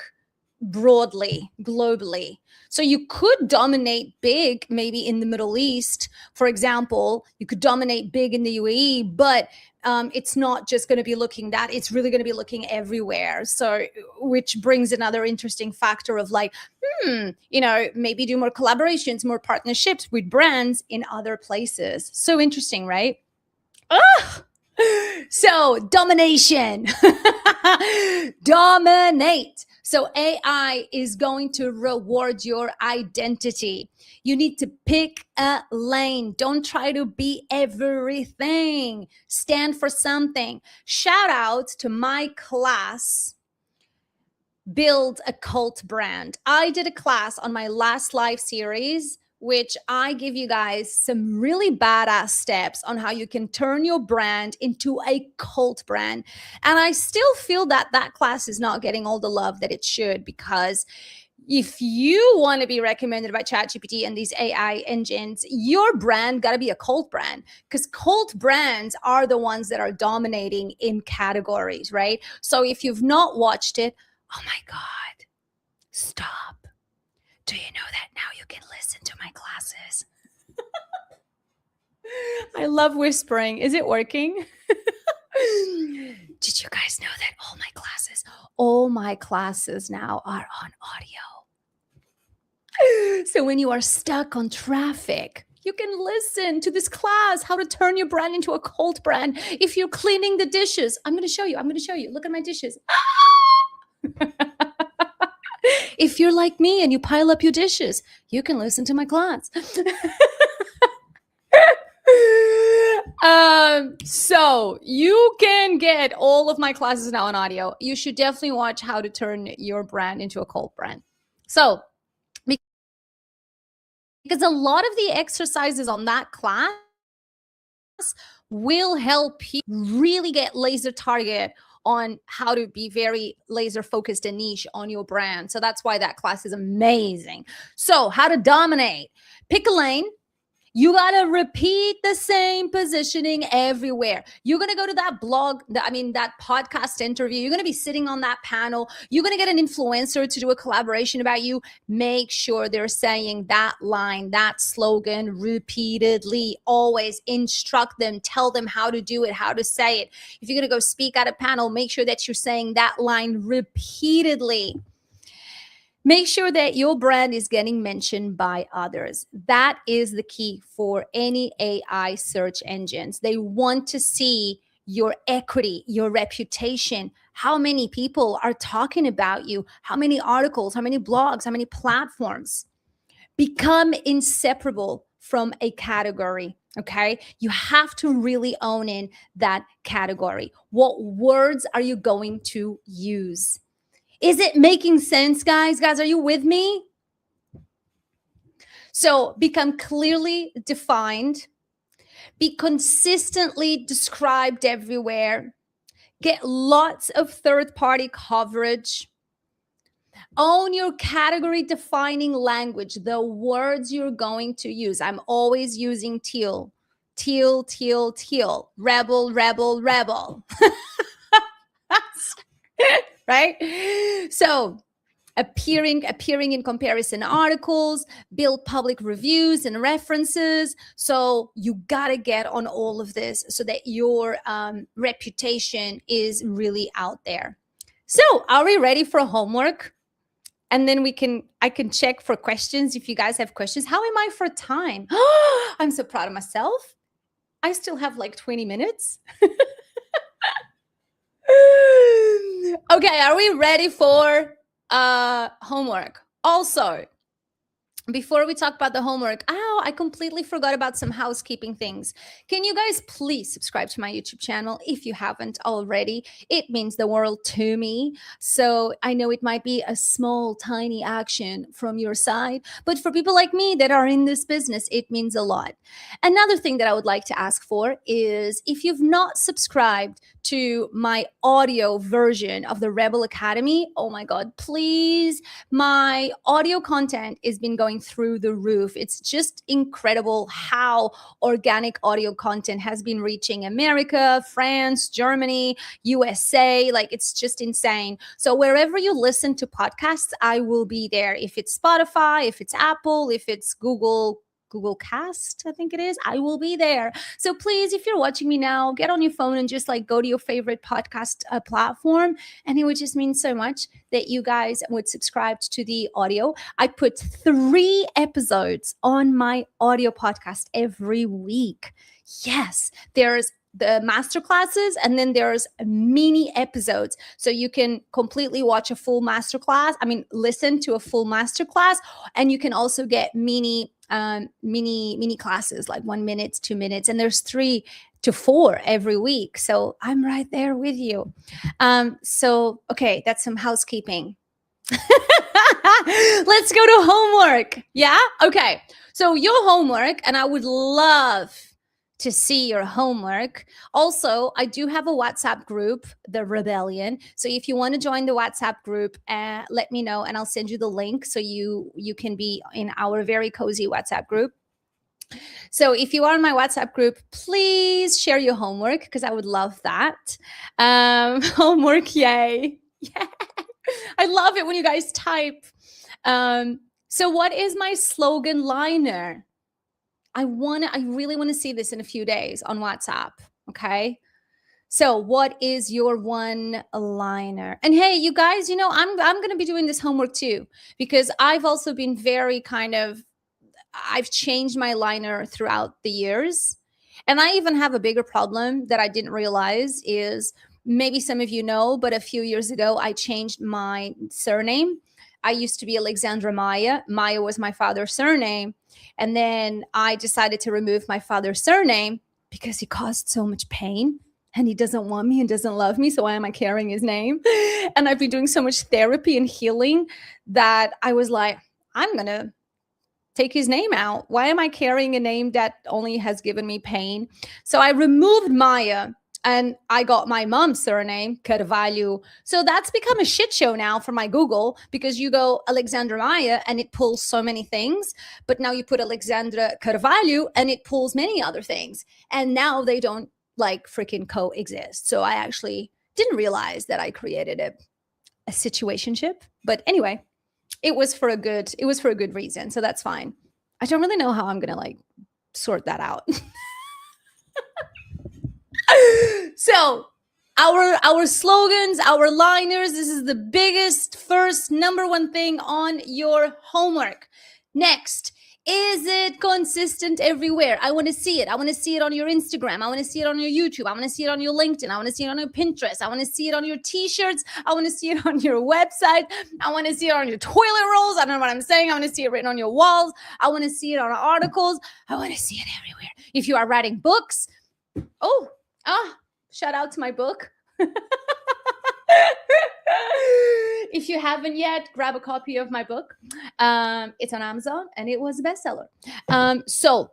broadly, globally. So you could dominate big, maybe in the Middle East, for example. You could dominate big in the UAE, but it's not just going to be looking that. It's really going to be looking everywhere. So, which brings another interesting factor of like, maybe do more collaborations, more partnerships with brands in other places. So interesting, right? Ugh. So domination, dominate. So AI is going to reward your identity. You need to pick a lane. Don't try to be everything. Stand for something. Shout out to my class, Build a Cult Brand. I did a class on my last live series, which I give you guys some really badass steps on how you can turn your brand into a cult brand. And I still feel that that class is not getting all the love that it should, because if you want to be recommended by ChatGPT and these AI engines, your brand got to be a cult brand, because cult brands are the ones that are dominating in categories, right? So if you've not watched it, oh my God, stop. Do you know that now you can listen to my classes? I love whispering. Is it working? Did you guys know that all my classes now are on audio? So when you are stuck on traffic, you can listen to this class, how to turn your brand into a cult brand. If you're cleaning the dishes, I'm going to show you. Look at my dishes. If you're like me and you pile up your dishes, you can listen to my class. So you can get all of my classes now on audio. You should definitely watch how to turn your brand into a cult brand. So, because a lot of the exercises on that class will help you really get laser target on how to be very laser focused and niche on your brand. So that's why that class is amazing. So how to dominate. Pick a lane. You got to repeat the same positioning everywhere. You're going to go to that blog, that podcast interview. You're going to be sitting on that panel. You're going to get an influencer to do a collaboration about you. Make sure they're saying that line, that slogan repeatedly. Always instruct them, tell them how to do it, how to say it. If you're going to go speak at a panel, make sure that you're saying that line repeatedly. Make sure that your brand is getting mentioned by others. That is the key for any AI search engines. They want to see your equity, your reputation, how many people are talking about you, how many articles, how many blogs, how many platforms. Become inseparable from a category, okay? You have to really own in that category. What words are you going to use? Is it making sense, guys? Guys, are you with me? So become clearly defined, be consistently described everywhere, get lots of third-party coverage, own your category defining language, the words you're going to use. I'm always using teal, teal, teal, teal, rebel, rebel, rebel. Right? So appearing in comparison articles, build public reviews and references. So you got to get on all of this so that your reputation is really out there. So are we ready for homework? And then I can check for questions if you guys have questions. How am I for time? I'm so proud of myself. I still have like 20 minutes. Okay, are we ready for homework? Also, before we talk about the homework, I completely forgot about some housekeeping things. Can you guys please subscribe to my YouTube channel if you haven't already? It means the world to me. So I know it might be a small, tiny action from your side, but for people like me that are in this business, it means a lot. Another thing that I would like to ask for is if you've not subscribed to my audio version of the Rebel Academy, oh my God, please. My audio content has been going through the roof. It's just incredible how organic audio content has been reaching America, France, Germany, USA. Like, it's just insane. So wherever you listen to podcasts, I will be there. If it's Spotify, if it's Apple, if it's Google Cast, I think it is, I will be there. So please, if you're watching me now, get on your phone and just like go to your favorite podcast platform. And it would just mean so much that you guys would subscribe to the audio. I put 3 episodes on my audio podcast every week. Yes, there's the master classes and then there's mini episodes. So you can completely watch a full master class. Listen to a full master class, and you can also get mini classes, like 1 minute, 2 minutes, and there's 3 to 4 every week. So I'm right there with you. So, okay, that's some housekeeping. Let's go to homework. Yeah. Okay. So your homework, and I would love to see your homework. Also, I do have a WhatsApp group, The Rebellion. So if you want to join the WhatsApp group, let me know and I'll send you the link so you can be in our very cozy WhatsApp group. So if you are in my WhatsApp group, please share your homework because I would love that. Homework, yay. Yeah. I love it when you guys type. So what is my slogan liner? I really want to see this in a few days on WhatsApp. Okay. So what is your one liner? And hey, you guys, I'm going to be doing this homework too, because I've also been I've changed my liner throughout the years. And I even have a bigger problem that I didn't realize is, maybe some of you know, but a few years ago, I changed my surname. I used to be Alexandra Maya. Maya was my father's surname. And then I decided to remove my father's surname because he caused so much pain and he doesn't want me and doesn't love me. So why am I carrying his name? And I've been doing so much therapy and healing that I was like, I'm going to take his name out. Why am I carrying a name that only has given me pain? So I removed Maya and I got my mom's surname, Carvalho. So that's become a shit show now for my Google, because you go Alexandra Maya and it pulls so many things, but now you put Alexandra Carvalho and it pulls many other things. And now they don't like freaking coexist. So I actually didn't realize that I created a situationship. But anyway, it was for a good reason. So that's fine. I don't really know how I'm gonna like sort that out. So our slogans, our liners, this is the biggest first number one thing on your homework. Next, is it consistent everywhere? I want to see it. I want to see it on your Instagram. I want to see it on your YouTube. I want to see it on your LinkedIn. I want to see it on your Pinterest. I want to see it on your t-shirts. I want to see it on your website. I want to see it on your toilet rolls. I don't know what I'm saying. I want to see it written on your walls. I want to see it on articles. I want to see it everywhere. If you are writing books, shout out to my book. If you haven't yet, grab a copy of my book. It's on Amazon and it was a bestseller. So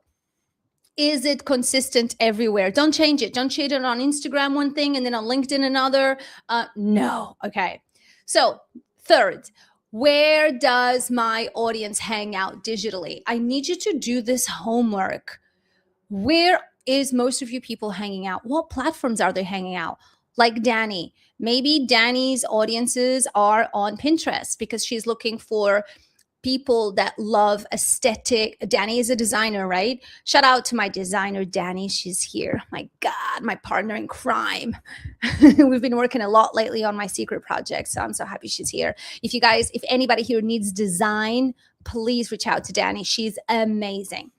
is it consistent everywhere? Don't change it. Don't change it on Instagram one thing and then on LinkedIn another. No. Okay. So third, where does my audience hang out digitally? I need you to do this homework. Where is most of you people hanging out? What platforms are they hanging out? Like Danny. Maybe Danny's audiences are on Pinterest because she's looking for people that love aesthetic. Danny is a designer, right? Shout out to my designer, Danny. She's here. My God, my partner in crime. We've been working a lot lately on my secret project, so I'm so happy she's here. If anybody here needs design, please reach out to Danny. She's amazing.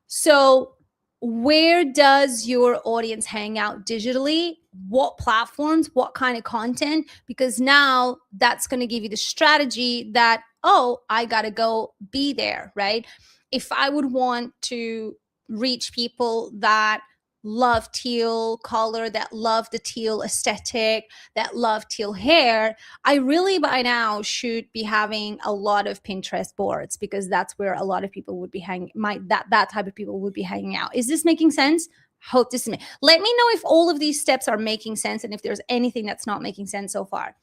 So where does your audience hang out digitally? What platforms, what kind of content? Because now that's going to give you the strategy that, I got to go be there, right? If I would want to reach people that love teal color, that love the teal aesthetic, that love teal hair, I really by now should be having a lot of Pinterest boards, because that's where a lot of people would be that type of people would be hanging out. Is this making sense? Hope this is Let me know if all of these steps are making sense and if there's anything that's not making sense so far.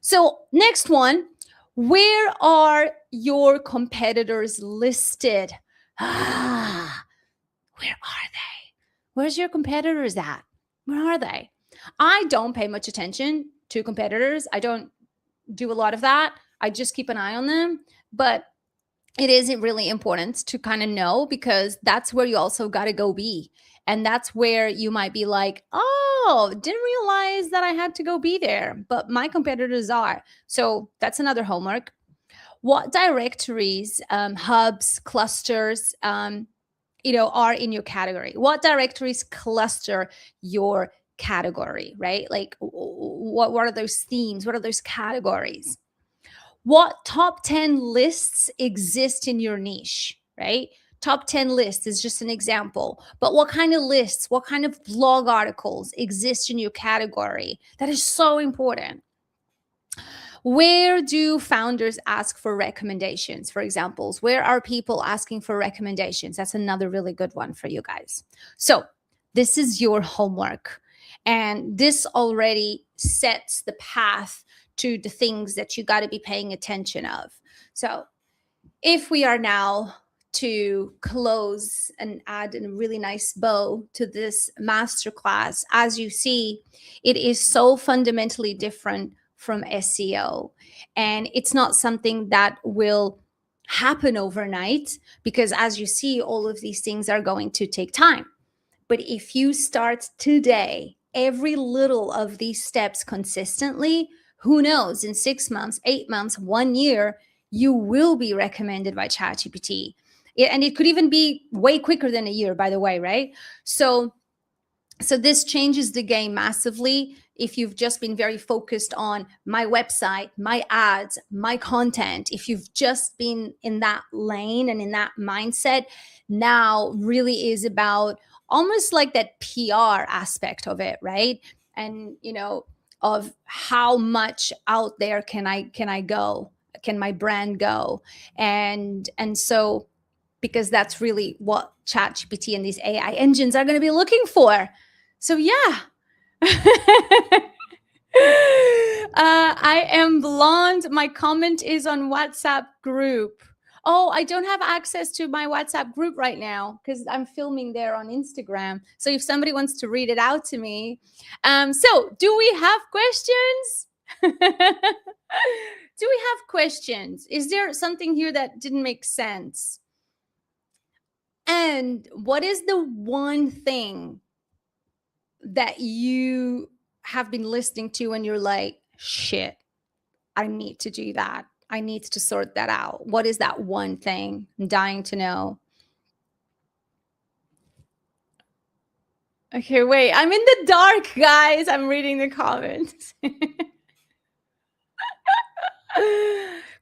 So next one, where are your competitors listed? Where are they? Where's your competitors at? Where are they? I don't pay much attention to competitors. I don't do a lot of that. I just keep an eye on them. But it is really important to kind of know, because that's where you also got to go be. And that's where you might be like, didn't realize that I had to go be there, but my competitors are. So that's another homework. What directories, hubs, clusters, are in your category? What directories cluster your category, right? Like what are those themes? What are those categories? What top 10 lists exist in your niche, right? Top 10 lists is just an example. But what kind of lists, what kind of blog articles exist in your category? That is so important. Where do founders ask for recommendations? For examples, where are people asking for recommendations? That's another really good one for you guys. So this is your homework. And this already sets the path to the things that you got to be paying attention of. So if we are now to close and add a really nice bow to this masterclass, as you see, it is so fundamentally different from SEO. And it's not something that will happen overnight, because as you see, all of these things are going to take time. But if you start today, every little of these steps consistently, who knows, in 6 months, 8 months, 1 year, you will be recommended by ChatGPT. And it could even be way quicker than a year, by the way, right? So this changes the game massively. If you've just been very focused on my website, my ads, my content, if you've just been in that lane and in that mindset, now really is about almost like that PR aspect of it, right? And, of how much out there can I go? Can my brand go? And so because that's really what ChatGPT and these AI engines are going to be looking for. So yeah. I am blonde. My comment is on WhatsApp group. Oh, I don't have access to my WhatsApp group right now because I'm filming there on Instagram. So if somebody wants to read it out to me. So do we have questions? Do we have questions? Is there something here that didn't make sense? And what is the one thing that you have been listening to and you're like, shit, I need to do that. I need to sort that out. What is that one thing? I'm dying to know. Okay, wait, I'm in the dark, guys. I'm reading the comments.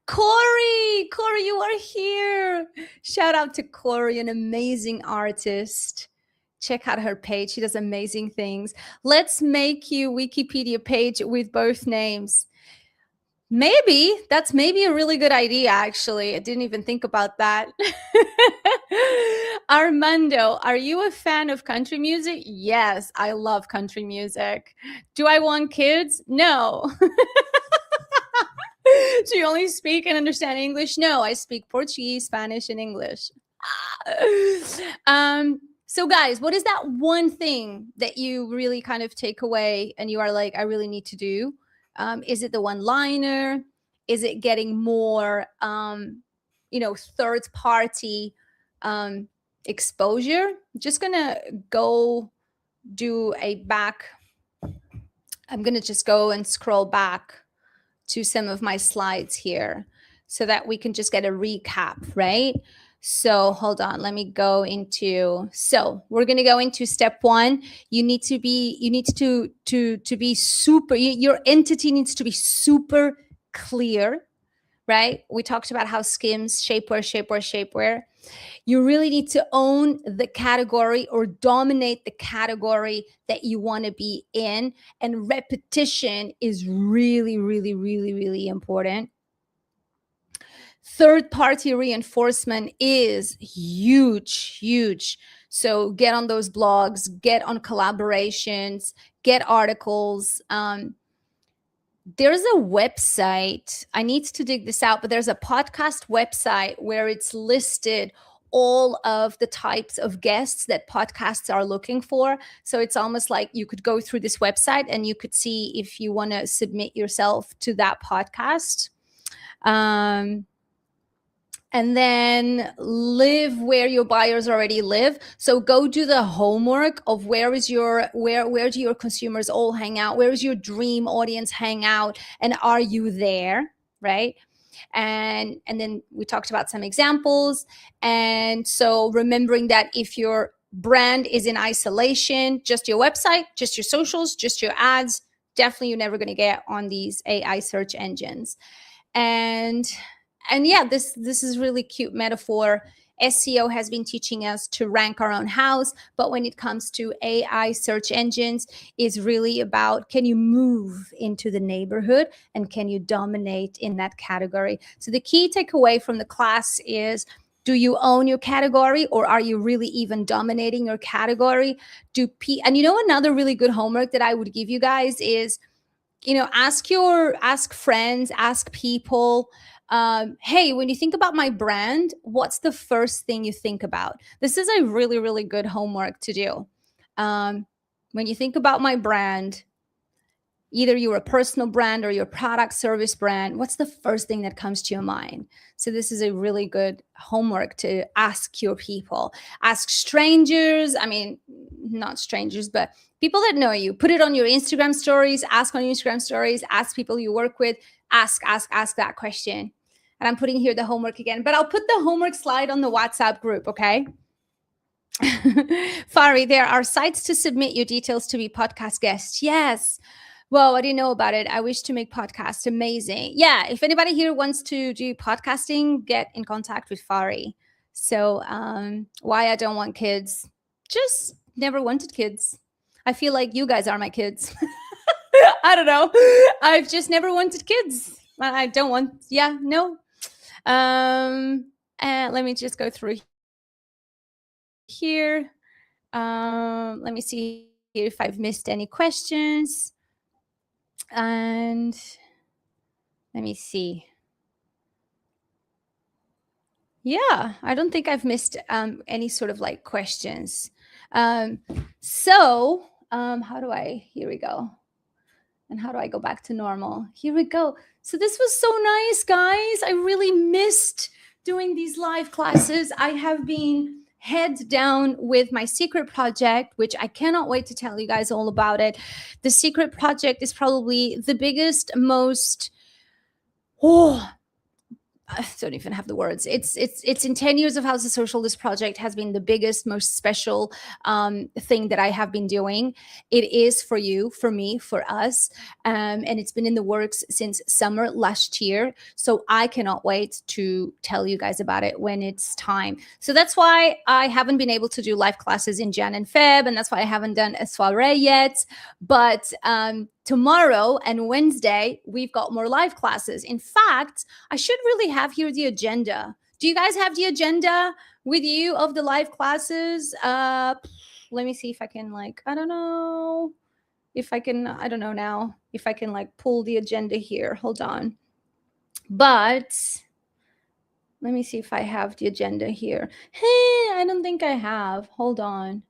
Corey, you are here. Shout out to Corey, an amazing artist. Check out her page. She does amazing things. Let's make you Wikipedia page with both names. Maybe that's maybe a really good idea. Actually, I didn't even think about that. Armando, are you a fan of country music? Yes, I love country music. Do I want kids? No. Do you only speak and understand English? No, I speak Portuguese, Spanish, and English. So guys, what is that one thing that you really kind of take away and you are like, I really need to do? Is it the one-liner? Is it getting more, third party exposure? Just gonna go do a back. I'm gonna just go and scroll back to some of my slides here so that we can just get a recap, right? So hold on, let me go into, so we're going to go into step one. You need to be super, your entity needs to be super clear, right? We talked about how skims, shapewear. You really need to own the category or dominate the category that you want to be in. And repetition is really, really, really, really important. Third-party reinforcement is huge. So get on those blogs, get on collaborations, get articles. There's a website, I need to dig this out, but there's a podcast website where it's listed all of the types of guests that podcasts are looking for. So it's almost like you could go through this website and you could see if you want to submit yourself to that podcast. And then live where your buyers already live. So go do the homework of where do your consumers all hang out? Where is your dream audience hang out? And are you there, right? And then we talked about some examples. And so remembering that if your brand is in isolation, just your website, just your socials, just your ads, definitely you're never going to get on these AI search engines. And yeah, this is really cute metaphor. SEO has been teaching us to rank our own house, but when it comes to AI search engines, it's really about, can you move into the neighborhood and can you dominate in that category? So the key takeaway from the class is, do you own your category or are you really even dominating your category? And another really good homework that I would give you guys is, ask friends, ask people, hey, when you think about my brand, what's the first thing you think about? This is a really, really good homework to do. When you think about my brand, either you're a personal brand or your product service brand, what's the first thing that comes to your mind? So this is a really good homework to ask your people. Ask strangers, not strangers, but people that know you. Put it on your Instagram stories, ask on your Instagram stories, ask people you work with, ask that question. And I'm putting here the homework again, but I'll put the homework slide on the WhatsApp group, okay? Fari, there are sites to submit your details to be podcast guests. Yes. Well, I didn't know about it. I wish to make podcasts. Amazing. Yeah, if anybody here wants to do podcasting, get in contact with Fari. So why I don't want kids? Just never wanted kids. I feel like you guys are my kids. I don't know. I've just never wanted kids. I don't want, no. And let me just go through here. Let me see if I've missed any questions. And let me see. Yeah, I don't think I've missed any sort of like questions. How do I, here we go. And how do I go back to normal? Here we go. So this was so nice, guys. I really missed doing these live classes. I have been head down with my secret project, which I cannot wait to tell you guys all about it. The secret project is probably the biggest, most, I don't even have the words. It's in 10 years of House of Social. This project has been the biggest, most special thing that I have been doing. It is for you, for me, for us. And it's been in the works since summer last year. So I cannot wait to tell you guys about it when it's time. So that's why I haven't been able to do live classes in Jan and Feb. And that's why I haven't done a soiree yet. But tomorrow and Wednesday, we've got more live classes. In fact, I should really have here the agenda. Do you guys have the agenda with you of the live classes? Let me see if I can I don't know now, if I can pull the agenda here. Hold on. But let me see if I have the agenda here. Hey, I don't think I have. Hold on.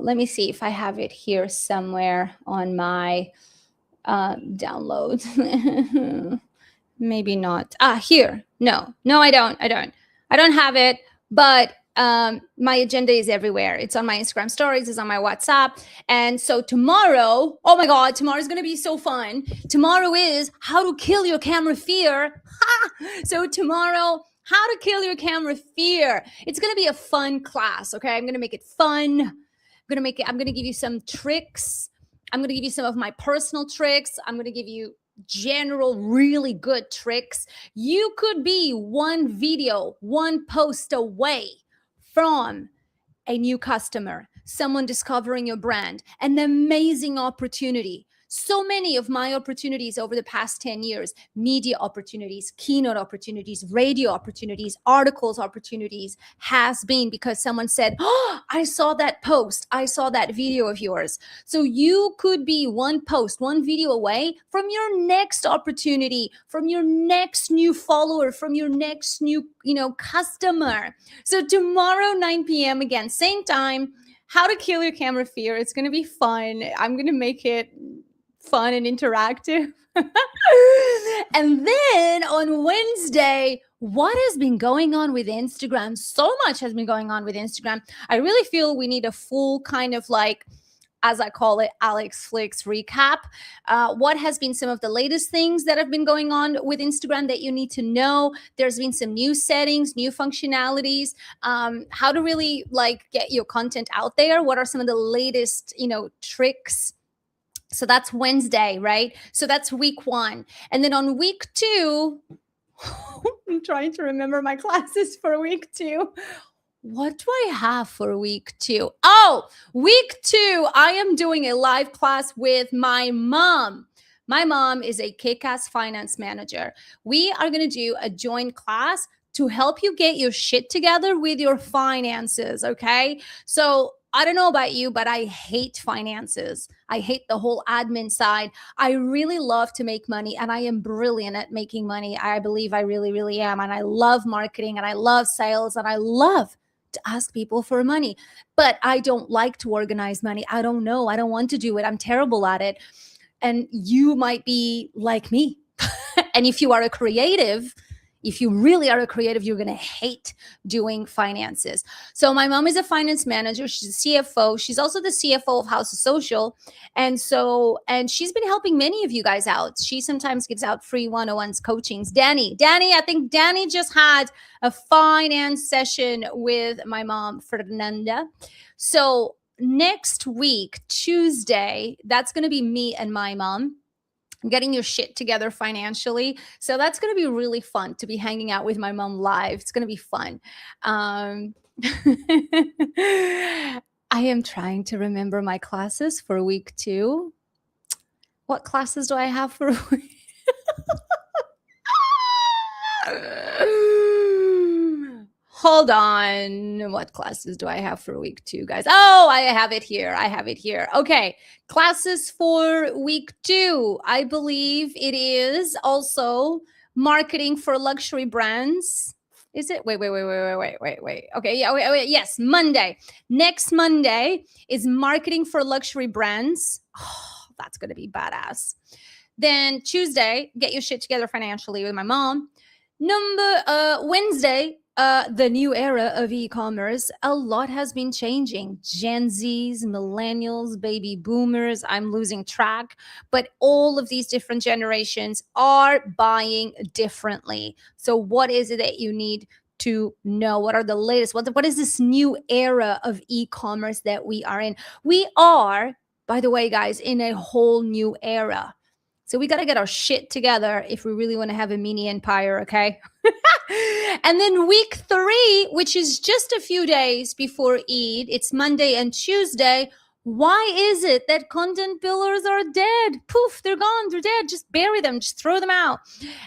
Let me see if I have it here somewhere on my downloads. Maybe not. Here. No, I don't have it, but my agenda is everywhere. It's on my Instagram stories, it's on my WhatsApp. And so tomorrow, oh my God, tomorrow is going to be so fun. Tomorrow is how to kill your camera fear. So tomorrow, how to kill your camera fear. It's going to be a fun class. Okay. I'm going to make it fun. I'm going to give you some tricks. I'm going to give you some of my personal tricks. I'm going to give you general, really good tricks. You could be one video, one post away from a new customer, someone discovering your brand, an amazing opportunity. So many of my opportunities over the past 10 years, media opportunities, keynote opportunities, radio opportunities, articles opportunities, has been because someone said, oh, I saw that post, I saw that video of yours. So you could be one post, one video away from your next opportunity, from your next new follower, from your next new, customer. So tomorrow, 9 p.m. again, same time, how to kill your camera fear. It's going to be fun. I'm going to make it fun and interactive. And then on Wednesday, what has been going on with Instagram? So much has been going on with Instagram. I really feel we need a full kind of as I call it, Alex Flicks recap. What has been some of the latest things that have been going on with Instagram that you need to know? There's been some new settings, new functionalities, how to really get your content out there. What are some of the latest, tricks? So that's Wednesday, right? So that's week 1. And then on week 2, I'm trying to remember my classes for week 2. What do I have for week 2? Oh, week 2, I am doing a live class with my mom. My mom is a kick-ass finance manager. We are going to do a joint class to help you get your shit together with your finances, okay? So I don't know about you, but I hate finances. I hate the whole admin side. I really love to make money, and I am brilliant at making money. I believe I really, really am. And I love marketing, and I love sales, and I love to ask people for money. But I don't like to organize money. I don't know. I don't want to do it. I'm terrible at it. And you might be like me. And if you are a creative, if you really are a creative, you're going to hate doing finances. So my mom is a finance manager. She's a CFO. She's also the CFO of House of Social. And she's been helping many of you guys out. She sometimes gives out free 101s coachings. Danny, I think Danny just had a finance session with my mom, Fernanda. So next week, Tuesday, that's going to be me and my mom getting your shit together financially. So that's going to be really fun to be hanging out with my mom live. It's going to be fun. I am trying to remember my classes for week 2. What classes do I have for week? Hold on. What classes do I have for week 2, guys? Oh, I have it here. I have it here. Okay. Classes for week 2. I believe it is also marketing for luxury brands. Is it? Wait. Okay. Yeah. Wait. Yes. Monday. Next Monday is marketing for luxury brands. Oh, that's going to be badass. Then Tuesday, get your shit together financially with my mom. Wednesday, the new era of e-commerce. A lot has been changing. Gen Zs, millennials, baby boomers, I'm losing track, but all of these different generations are buying differently. So what is it that you need to know? What are the latest? What is this new era of e-commerce that we are in? We are, by the way, guys, in a whole new era. So we got to get our shit together if we really want to have a mini empire, okay? And then week 3, which is just a few days before Eid, it's Monday and Tuesday. Why is it that content pillars are dead? Poof, they're gone, they're dead. Just bury them, just throw them out.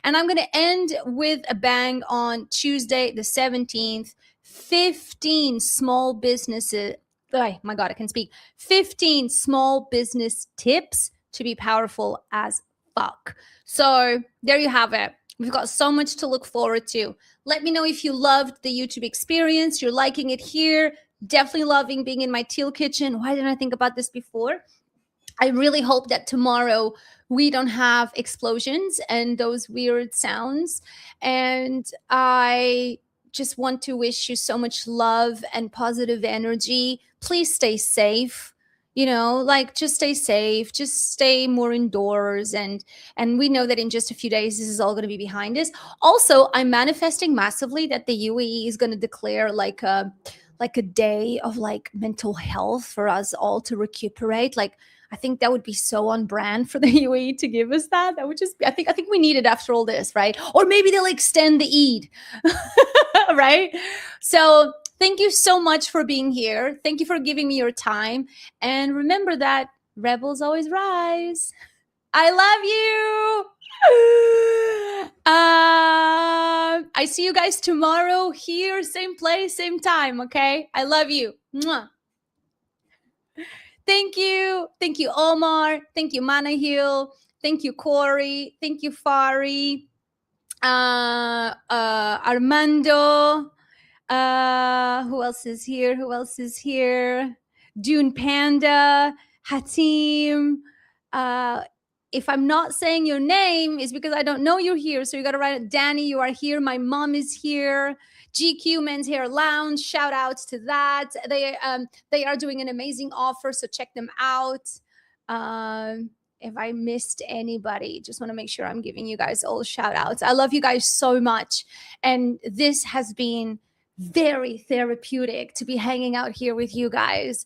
And I'm going to end with a bang on Tuesday, the 17th. 15 small businesses. Oh my God, I can speak. 15 small business tips to be powerful as fuck. So there you have it. We've got so much to look forward to. Let me know if you loved the YouTube experience. You're liking it here. Definitely loving being in my teal kitchen. Why didn't I think about this before? I really hope that tomorrow we don't have explosions and those weird sounds. And I just want to wish you so much love and positive energy. Please stay safe. You know, like just stay safe, just stay more indoors. And we know that in just a few days, this is all going to be behind us. Also, I'm manifesting massively that the UAE is going to declare like a day of like mental health for us all to recuperate. Like, I think that would be so on brand for the UAE to give us that. That would just be, I think we need it after all this, right? Or maybe they'll extend the Eid, right? So thank you so much for being here. Thank you for giving me your time. And remember that rebels always rise. I love you. I see you guys tomorrow here, same place, same time, okay? I love you. Mwah. Thank you. Thank you, Omar. Thank you, Manahil. Thank you, Corey. Thank you, Fari. Armando. Who else is here? Who else is here? Dune Panda. Hatim. If I'm not saying your name, it's because I don't know you're here. So you got to write it. Danny, you are here. My mom is here. GQ Men's Hair Lounge. Shout outs to that. They are doing an amazing offer. So check them out. If I missed anybody, just want to make sure I'm giving you guys all shout outs. I love you guys so much. And this has been very therapeutic to be hanging out here with you guys.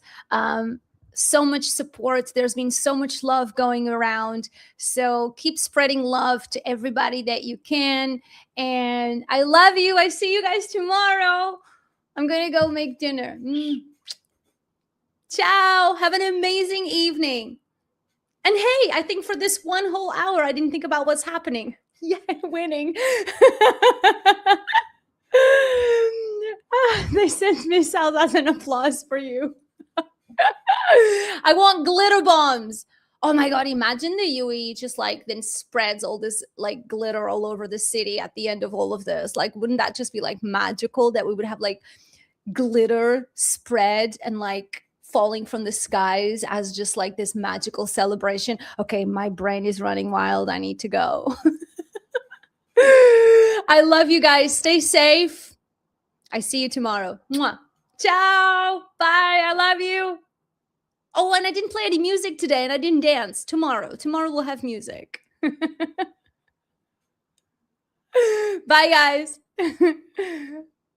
So much support. There's been so much love going around. So keep spreading love to everybody that you can. And I love you. I see you guys tomorrow. I'm going to go make dinner. Ciao. Have an amazing evening. And hey, I think for this one whole hour, I didn't think about what's happening. Yeah, winning. They sent missiles as an applause for you. I want glitter bombs. Oh my God, imagine the UAE just like then spreads all this like glitter all over the city at the end of all of this. Like, wouldn't that just be like magical that we would have like glitter spread and like falling from the skies as just like this magical celebration? Okay, my brain is running wild. I need to go. I love you guys. Stay safe. I see you tomorrow. Mwah. Ciao. Bye. I love you. Oh, and I didn't play any music today and I didn't dance. Tomorrow we'll have music. Bye, guys.